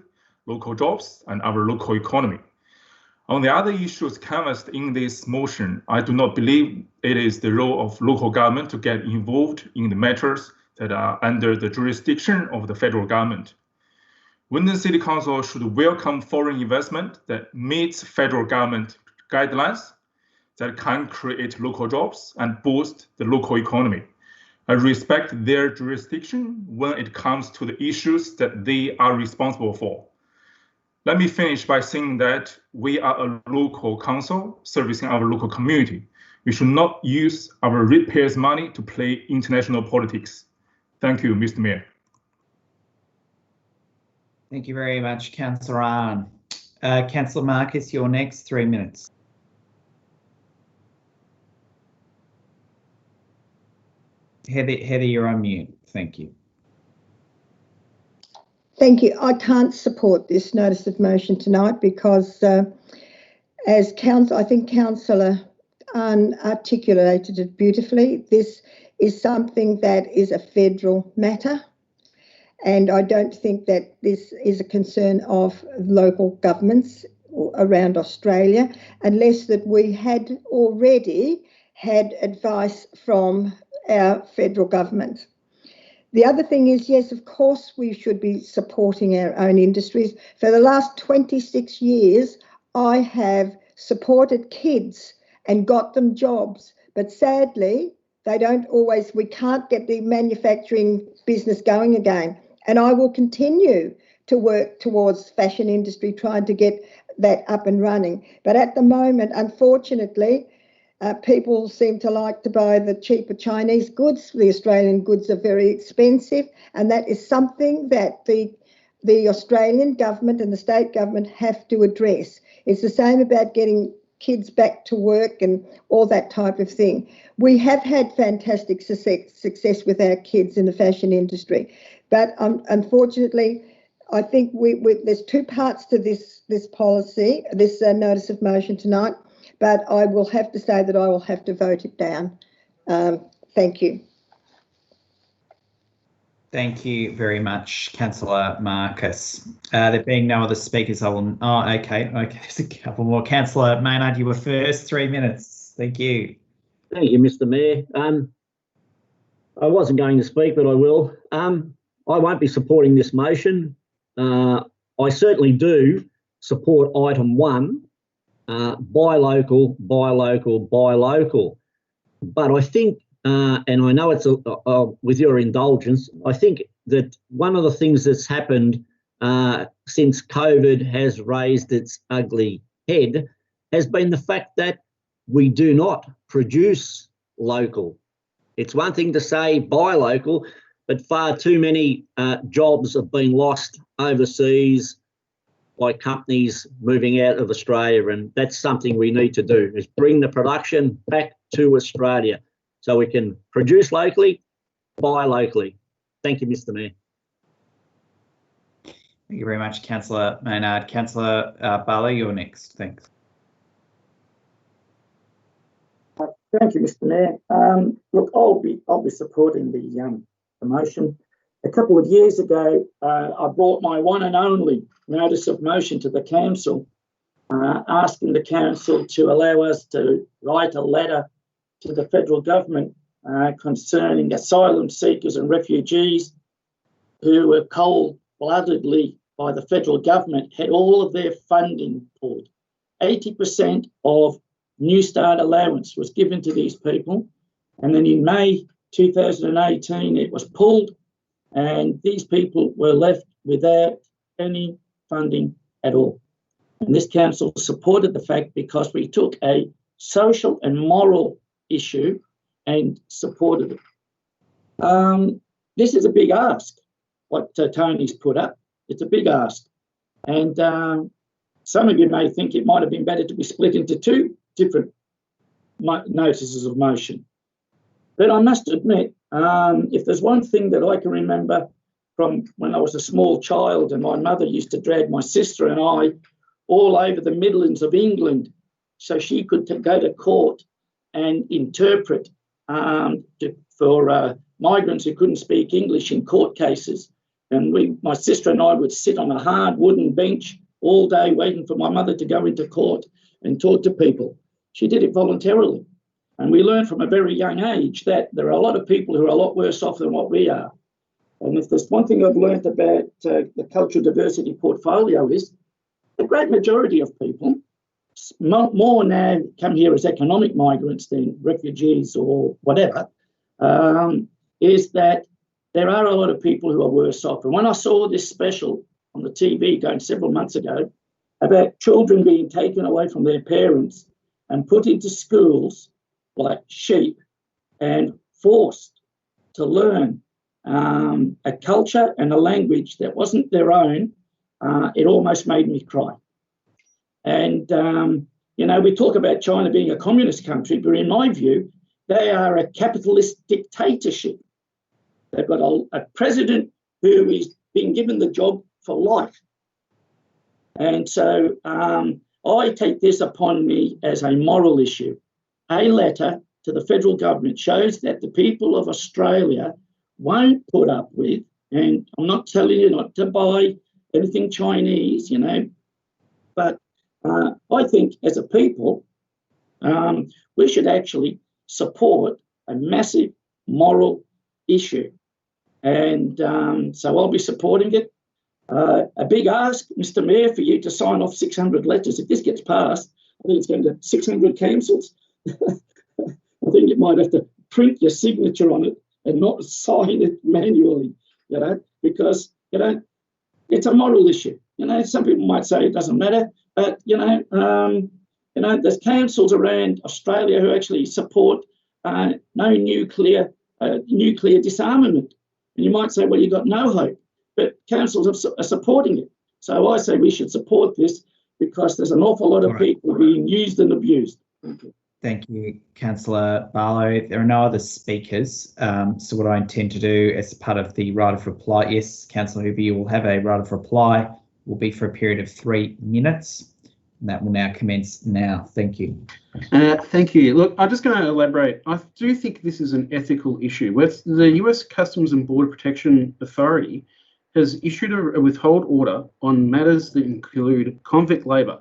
local jobs, and our local economy. On the other issues canvassed in this motion, I do not believe it is the role of local government to get involved in the matters that are under the jurisdiction of the federal government. Wyndham City Council should welcome foreign investment that meets federal government guidelines that can create local jobs and boost the local economy. I respect their jurisdiction when it comes to the issues that they are responsible for. Let me finish by saying that we are a local council servicing our local community. We should not use our ratepayers' money to play international politics. Thank you, Mr. Mayor. Thank you very much, Councillor Ahn. Councillor Marcus, your next 3 minutes. Heather, you're on mute. Thank you. Thank you. I can't support this notice of motion tonight because, as council, I think Councillor articulated it beautifully. This is something that is a federal matter, and I don't think that this is a concern of local governments around Australia, unless that we had already had advice from our federal government. The other thing is, yes, of course, we should be supporting our own industries. For the last 26 years, I have supported kids and got them jobs, but sadly, they don't always, we can't get the manufacturing business going again. And I will continue to work towards fashion industry, trying to get that up and running. But at the moment, unfortunately, people seem to like to buy the cheaper Chinese goods. The Australian goods are very expensive, and that is something that the Australian government and the state government have to address. It's the same about getting kids back to work and all that type of thing. We have had fantastic success with our kids in the fashion industry, but unfortunately, I think there's two parts to this policy, this notice of motion tonight. But I will have to say that I will have to vote it down. Thank you. Thank you very much, Councillor Marcus. There being no other speakers, I will. Oh, okay. There's a couple more. Councillor Maynard, you were first. 3 minutes. Thank you. Thank you, Mr. Mayor. I wasn't going to speak, but I will. I won't be supporting this motion. I certainly do support item 1. Buy local, buy local, buy local. But I think, and I know it's with your indulgence, I think that one of the things that's happened since COVID has raised its ugly head has been the fact that we do not produce local. It's one thing to say buy local, but far too many jobs have been lost overseas by companies moving out of Australia, and that's something we need to do, is bring the production back to Australia so we can produce locally, buy locally. Thank you, Mr. Mayor. Thank you very much, Councillor Maynard. Councillor Barlow, you're next. Thanks. Thank you, Mr. Mayor. Look, I'll be supporting the motion. A couple of years ago, I brought my one and only notice of motion to the council, asking the council to allow us to write a letter to the federal government concerning asylum seekers and refugees who were cold-bloodedly by the federal government, had all of their funding pulled. 80% of New Start allowance was given to these people, and then in May 2018 it was pulled, and these people were left without any funding at all. And this council supported the fact because we took a social and moral issue and supported it. This is a big ask, what Tony's put up. It's a big ask. And some of you may think it might have been better to be split into two different notices of motion. But I must admit, if there's one thing that I can remember from when I was a small child and my mother used to drag my sister and I all over the Midlands of England so she could go to court and interpret for migrants who couldn't speak English in court cases. And my sister and I would sit on a hard wooden bench all day waiting for my mother to go into court and talk to people. She did it voluntarily. And we learned from a very young age that there are a lot of people who are a lot worse off than what we are. And if there's one thing I've learned about the cultural diversity portfolio is the great majority of people, more now come here as economic migrants than refugees or whatever, is that there are a lot of people who are worse off. And when I saw this special on the TV going several months ago about children being taken away from their parents and put into schools like sheep and forced to learn a culture and a language that wasn't their own, it almost made me cry. And, we talk about China being a communist country, but in my view, they are a capitalist dictatorship. They've got a president who is being given the job for life. And so I take this upon me as a moral issue. A letter to the federal government shows that the people of Australia won't put up with, and I'm not telling you not to buy anything Chinese, but I think as a people, we should actually support a massive moral issue. And so I'll be supporting it. A big ask, Mr. Mayor, for you to sign off 600 letters. If this gets passed, I think it's going to 600 councils. I think you might have to print your signature on it and not sign it manually, because, it's a moral issue. Some people might say it doesn't matter, but, there's councils around Australia who actually support no nuclear disarmament. And you might say, well, you've got no hope, but councils are supporting it. So I say we should support this because there's an awful lot of people being used and abused. Thank you. Thank you, Councillor Barlow. There are no other speakers. So what I intend to do as part of the right of reply, yes, Councillor Hooper, you will have a right of reply, will be for a period of 3 minutes. And that will now commence now. Thank you. Thank you. Look, I'm just going to elaborate. I do think this is an ethical issue. With the US Customs and Border Protection Authority has issued a withhold order on matters that include convict labour,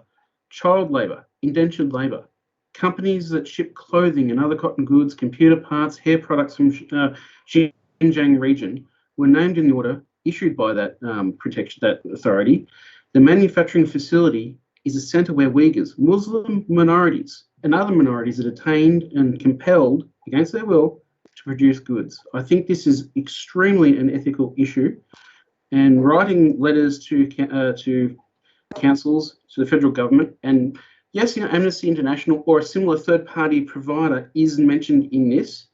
child labour, indentured labour, companies that ship clothing and other cotton goods, computer parts, hair products from Xinjiang region were named in the order issued by that that authority. The manufacturing facility is a centre where Uyghurs, Muslim minorities and other minorities are detained and compelled against their will to produce goods. I think this is extremely an ethical issue, and writing letters to councils, to the federal government, and yes, Amnesty International or a similar third-party provider is mentioned in this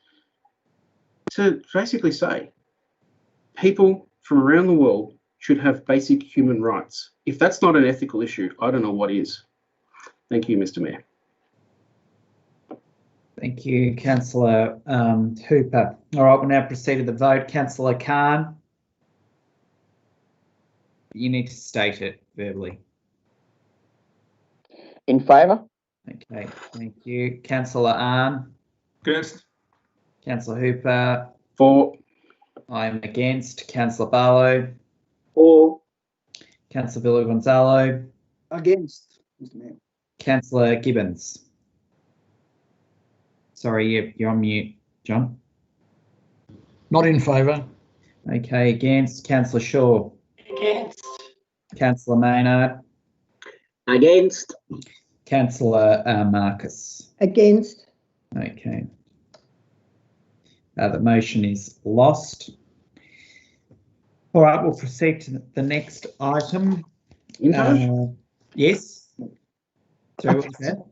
to basically say people from around the world should have basic human rights. If that's not an ethical issue, I don't know what is. Thank you, Mr. Mayor. Thank you, Councillor Hooper. All right, we'll now proceed to the vote. Councillor Khan, you need to state it verbally. In favour. Okay, thank you. Councillor Arn. Against. Councillor Hooper. For. I'm against. Councillor Barlow. For. Councillor Villa-Gonzalo. Against, Mr. Mayor. Councillor Gibbons. Sorry, you're on mute, John. Not in favour. Okay, against. Councillor Shaw. Against. Councillor Maynard. Against. Councillor Marcus. Against. Okay. The motion is lost. All right, we'll proceed to the next item. Yes. So what's that?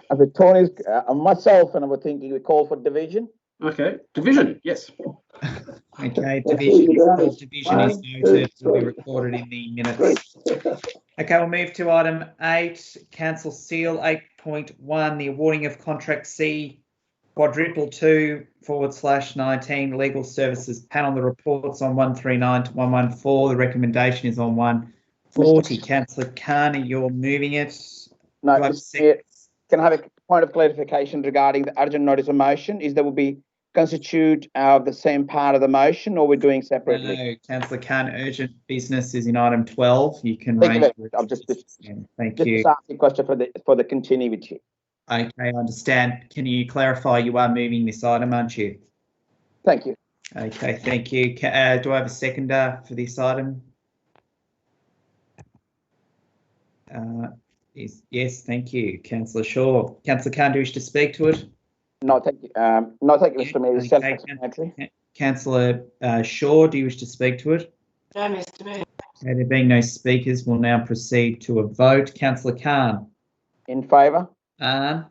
The Tony's, myself, and I was thinking we call for division. Okay, division, yes. Okay, division is noted, will be recorded in the minutes. Okay, we'll move to item 8, Council Seal 8.1, the awarding of contract C /2/19 legal services panel. The report's on 139 to 114. The recommendation is on 140. Councillor Carney, you're moving it. No, can I have a point of clarification regarding the urgent notice of motion? Is that will be constitute the same part of the motion, or we're doing separately? No, Councillor Khan, urgent business is in item 12. You can Thank raise you. I'll just thank you. ask a question for the continuity. Okay, I understand. Can you clarify you are moving this item, aren't you? Thank you. Okay, thank you. Do I have a seconder for this item? Yes, thank you, Councillor Shaw. Councillor Khan, do you wish to speak to it? No, thank you. No, thank you, Mr. Mayor. It's self-explanatory. Councillor Shaw, do you wish to speak to it? No, Mr. Mayor. Okay, there being no speakers, we'll now proceed to a vote. Councillor Khan. In favour. In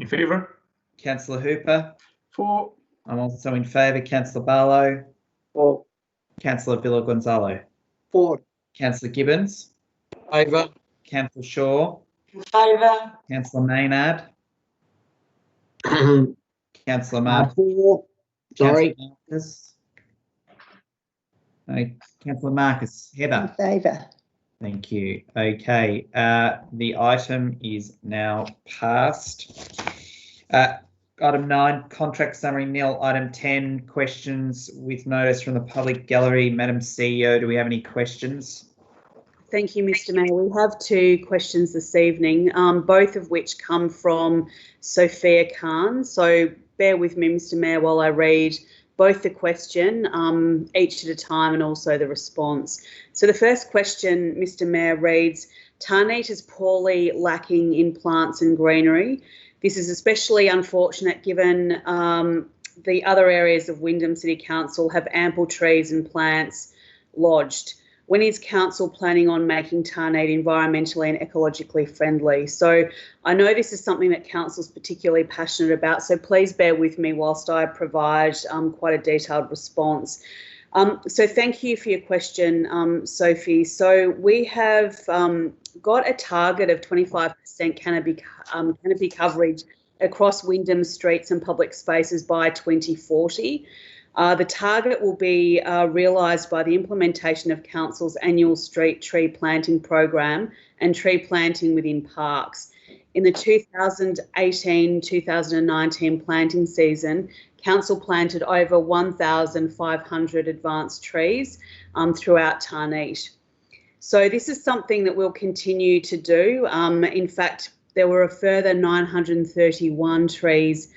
favour. Councillor Hooper. For. I'm also in favour. Councillor Barlow. For. Councillor Villa Gonzalo. For. Councillor Gibbons. Favour. Councillor Shaw. In favour. Councillor Maynard. Councillor Marcus. Sorry. Councillor Marcus. Heather. In favour. Thank you. Okay, the item is now passed. Item 9, contract summary nil. Item 10, questions with notice from the public gallery. Madam CEO, do we have any questions? Thank you, Mr. Mayor. We have 2 questions this evening, both of which come from Sophia Khan. So bear with me, Mr. Mayor, while I read both the question, each at a time, and also the response. So the first question, Mr. Mayor, reads, Tarneet is poorly lacking in plants and greenery. This is especially unfortunate given the other areas of Wyndham City Council have ample trees and plants lodged. When is council planning on making Tarneet environmentally and ecologically friendly? So I know this is something that council's particularly passionate about, so please bear with me whilst I provide quite a detailed response. So thank you for your question, Sophie. So we have got a target of 25% canopy coverage across Wyndham streets and public spaces by 2040. The target will be realised by the implementation of Council's annual street tree planting program and tree planting within parks. In the 2018-2019 planting season, Council planted over 1,500 advanced trees throughout Tarneet. So this is something that we'll continue to do. In fact, there were a further 931 trees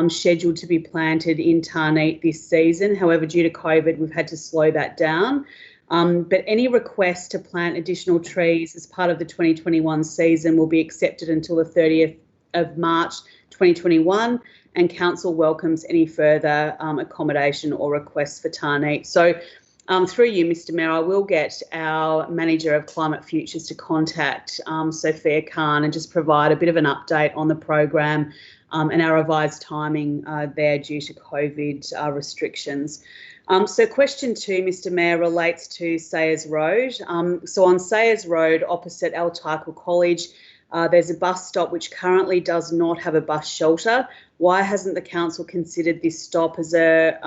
scheduled to be planted in Tarneet this season. However, due to COVID, we've had to slow that down. But any requests to plant additional trees as part of the 2021 season will be accepted until the 30th of March 2021, and Council welcomes any further accommodation or requests for Tarneet. So through you, Mr. Mayor, I will get our Manager of Climate Futures to contact Sophia Khan and just provide a bit of an update on the program and our revised timing there due to COVID restrictions. So question 2, Mr. Mayor, relates to Sayers Road. So on Sayers Road, opposite Untitled College, there's a bus stop which currently does not have a bus shelter. Why hasn't the council considered this stop as a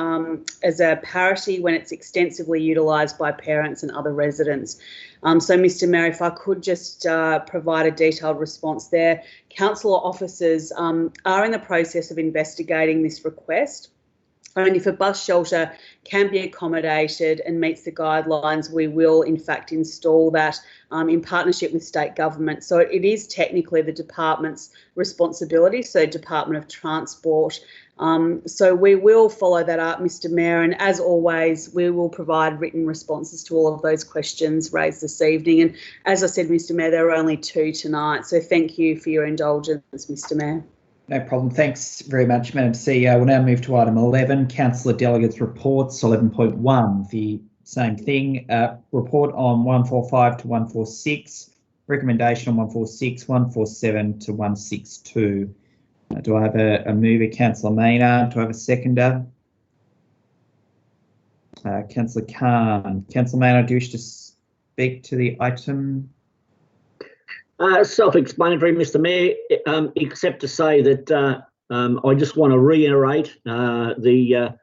parity when it's extensively utilised by parents and other residents? So, Mr. Mayor, if I could just provide a detailed response there. Councillor officers are in the process of investigating this request. And if a bus shelter can be accommodated and meets the guidelines, we will in fact install that in partnership with state government. So it is technically the department's responsibility, so Department of Transport. So we will follow that up, Mr. Mayor, and as always, we will provide written responses to all of those questions raised this evening. And as I said, Mr. Mayor, there are only 2 tonight, so thank you for your indulgence, Mr. Mayor. No problem. Thanks very much, Madam CEO. We'll now move to item 11, Councillor Delegates Reports, 11.1. The same thing. Report on 145 to 146. Recommendation on 146, 147 to 162. Do I have a mover, Councillor Maynard? Do I have a seconder? Councillor Khan. Councillor Maynard, do you wish to speak to the item? Self-explanatory, Mr. Mayor, except to say that I just want to reiterate the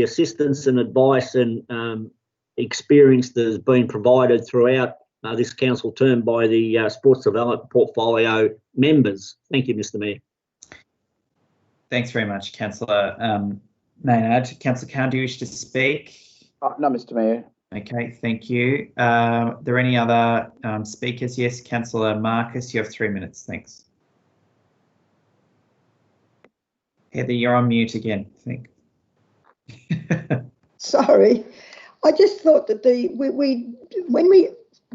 assistance and advice and experience that has been provided throughout this council term by the Sports Development Portfolio members. Thank you, Mr. Mayor. Thanks very much, Councillor Maynard. Councillor Khan, do you wish to speak? No, Mr. Mayor. Okay, thank you. Are there any other speakers? Yes, Councillor Marcus, you have 3 minutes. Thanks. Heather, you're on mute again, I think. Sorry, I just thought that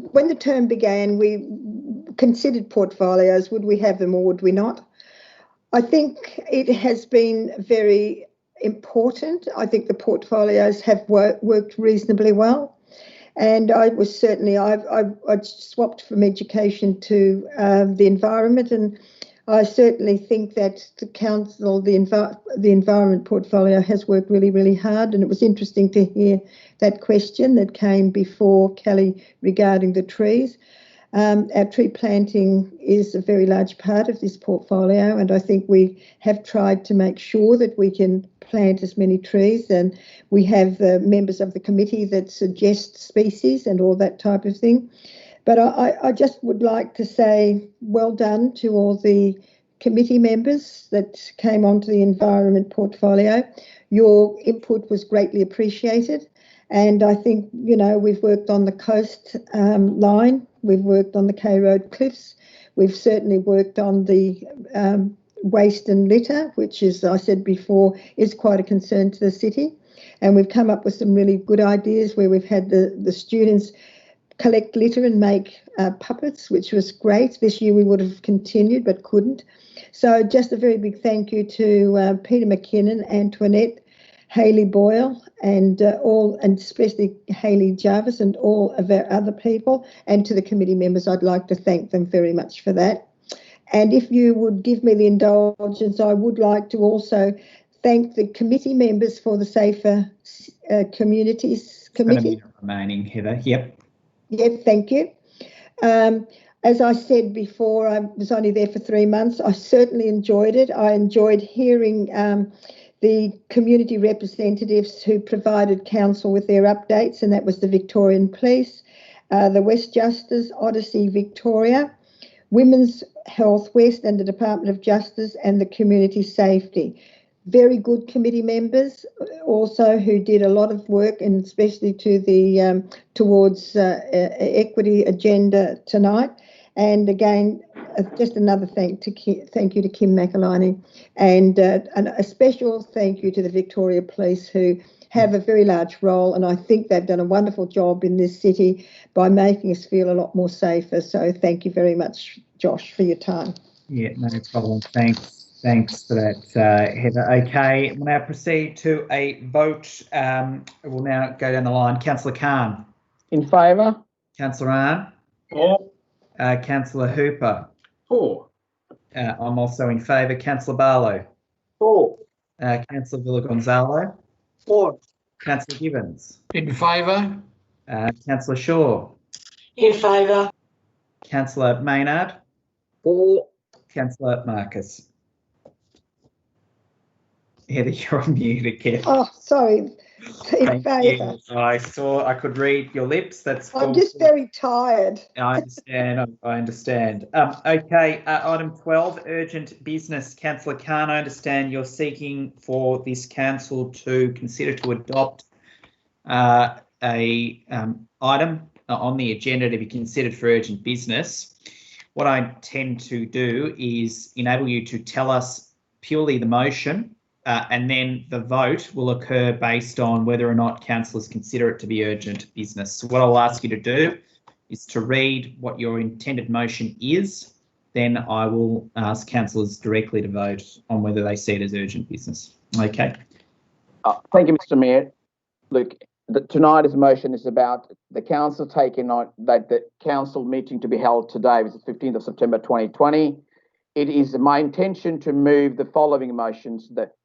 when the term began, we considered portfolios. Would we have them or would we not? I think it has been very important. I think the portfolios have worked reasonably well, and I was certainly I swapped from education to the environment, and I certainly think that the council, the environment portfolio has worked really, really hard. And it was interesting to hear that question that came before Kelly regarding the trees. Our tree planting is a very large part of this portfolio, and I think we have tried to make sure that we can plant as many trees, and we have members of the committee that suggest species and all that type of thing. But I just would like to say well done to all the committee members that came onto the environment portfolio. Your input was greatly appreciated. And I think, you know, we've worked on the coast line, we've worked on the K Road cliffs, we've certainly worked on the waste and litter, which, as I said before, is quite a concern to the city. And we've come up with some really good ideas where we've had the students collect litter and make puppets, which was great. This year we would have continued but couldn't. So just a very big thank you to Peter McKinnon, Antoinette, Hayley Boyle, and especially Hayley Jarvis and all of our other people, and to the committee members. I'd like to thank them very much for that. And if you would give me the indulgence, I would like to also thank the committee members for the Safer Communities Committee. Remaining, Heather. Yep. Yep, thank you. As I said before, I was only there for 3 months. I certainly enjoyed it. I enjoyed hearing the community representatives who provided council with their updates, and that was the Victorian Police, the West Justice, Odyssey Victoria, Women's Health West and the Department of Justice, and the Community Safety. Very good committee members also who did a lot of work, and especially to the towards equity agenda tonight. And again, just another thank you to Kim McElhiney, and a special thank you to the Victoria Police, who have a very large role, and I think they've done a wonderful job in this city by making us feel a lot more safer. So thank you very much, Josh, for your time. Yeah, no problem. Thanks for that, Heather. Okay, we'll now proceed to a vote. We'll now go down the line. Councillor Khan. In favour. Councillor Ahn. For. Councillor Hooper. For. I'm also in favour. Councillor Barlow. For. Councillor Villagonzalo. For. Councillor Gibbons. In favour. Councillor Shaw. In favour. Councillor Maynard. For. Councillor Marcus. Heather, you're on mute again. Oh, sorry. In Thank favour. you. I could read your lips. That's I'm just very tired. I understand. I understand. Okay, item 12, urgent business. Councillor Khan, I understand you're seeking for this council to consider to adopt a item on the agenda to be considered for urgent business. What I intend to do is enable you to tell us purely the motion, and then the vote will occur based on whether or not councillors consider it to be urgent business. So what I'll ask you to do is to read what your intended motion is, then I will ask councillors directly to vote on whether they see it as urgent business. Okay. Thank you, Mr. Mayor. Look, tonight's motion is about the council taking on that the council meeting to be held today, which is the 15th of September 2020. It is my intention to move the following motions: that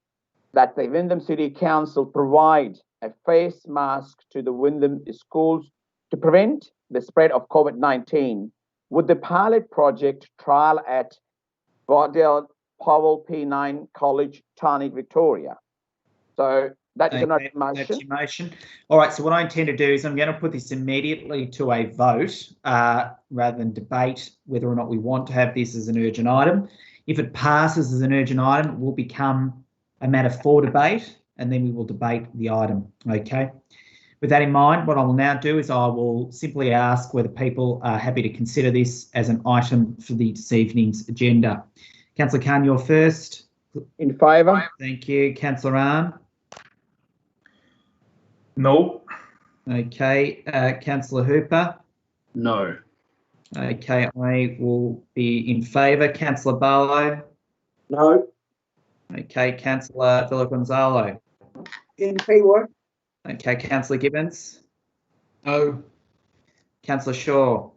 that the Wyndham City Council provide a face mask to the Wyndham schools to prevent the spread of COVID-19 with the pilot project trial at Bardell Powell P9 College, Tarnik, Victoria. So that is Okay, not that's motion. your motion. All right, so what I intend to do is I'm going to put this immediately to a vote rather than debate whether or not we want to have this as an urgent item. If it passes as an urgent item, it will become a matter for debate, and then we will debate the item. Okay. With that in mind, what I will now do is I will simply ask whether people are happy to consider this as an item for this evening's agenda. Councillor Khan, you're first. In favour. Thank you. Councillor Rahn. No. Okay. Councillor Hooper. No. Okay, I will be in favour. Councillor Barlow. No. Okay, Councillor Villa Gonzalo. In favour. Okay, Councillor Gibbons. No. Councillor Shaw.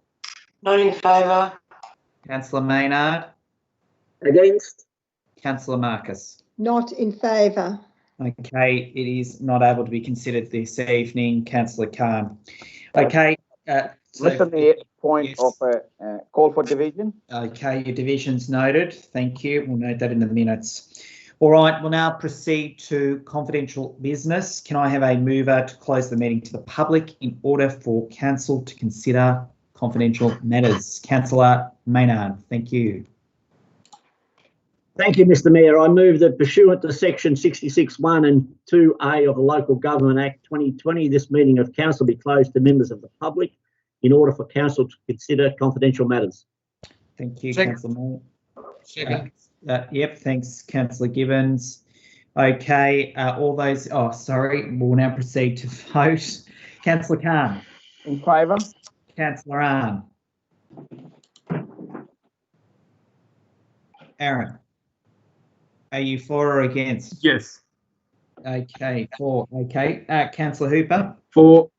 Not in favour. Councillor Maynard. Against? Councillor Marcus. Not in favour. Okay, it is not able to be considered this evening, Councillor Khan. Okay. So Mr. Mayor, point yes. of call for division. Okay, your division's noted. Thank you. We'll note that in the minutes. All right, we'll now proceed to confidential business. Can I have a mover to close the meeting to the public in order for council to consider confidential matters? Councillor Maynard, thank you. Thank you, Mr. Mayor. I move that pursuant to section 66(1) and 2A of the Local Government Act 2020, this meeting of council be closed to members of the public in order for council to consider confidential matters. Thank you, Second. Councillor Moore. Second. Yep, thanks, Councillor Gibbons. Okay, all those, we'll now proceed to vote. Councillor Khan. In favour. Councillor Arn. Aaron. Are you for or against? Yes. Okay, for. Okay. Councillor Hooper. For.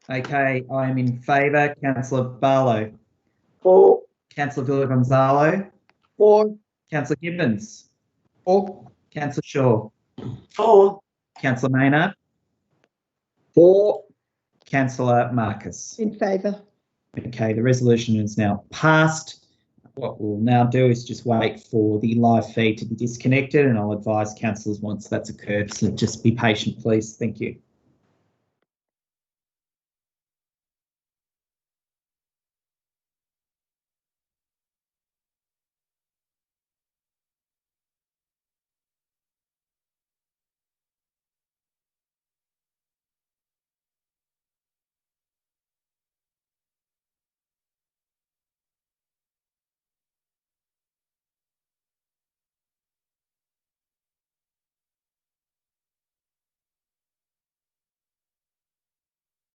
Okay, I am in favour. Councillor Barlow. For. Councillor Villa Gonzalo. For. Councillor Gibbons. For. Councillor Shaw. For. Councillor Maynard. For. Councillor Marcus. In favour. Okay, the resolution is now passed. What we'll now do is just wait for the live feed to be disconnected, and I'll advise councillors once that's occurred. So just be patient, please. Thank you.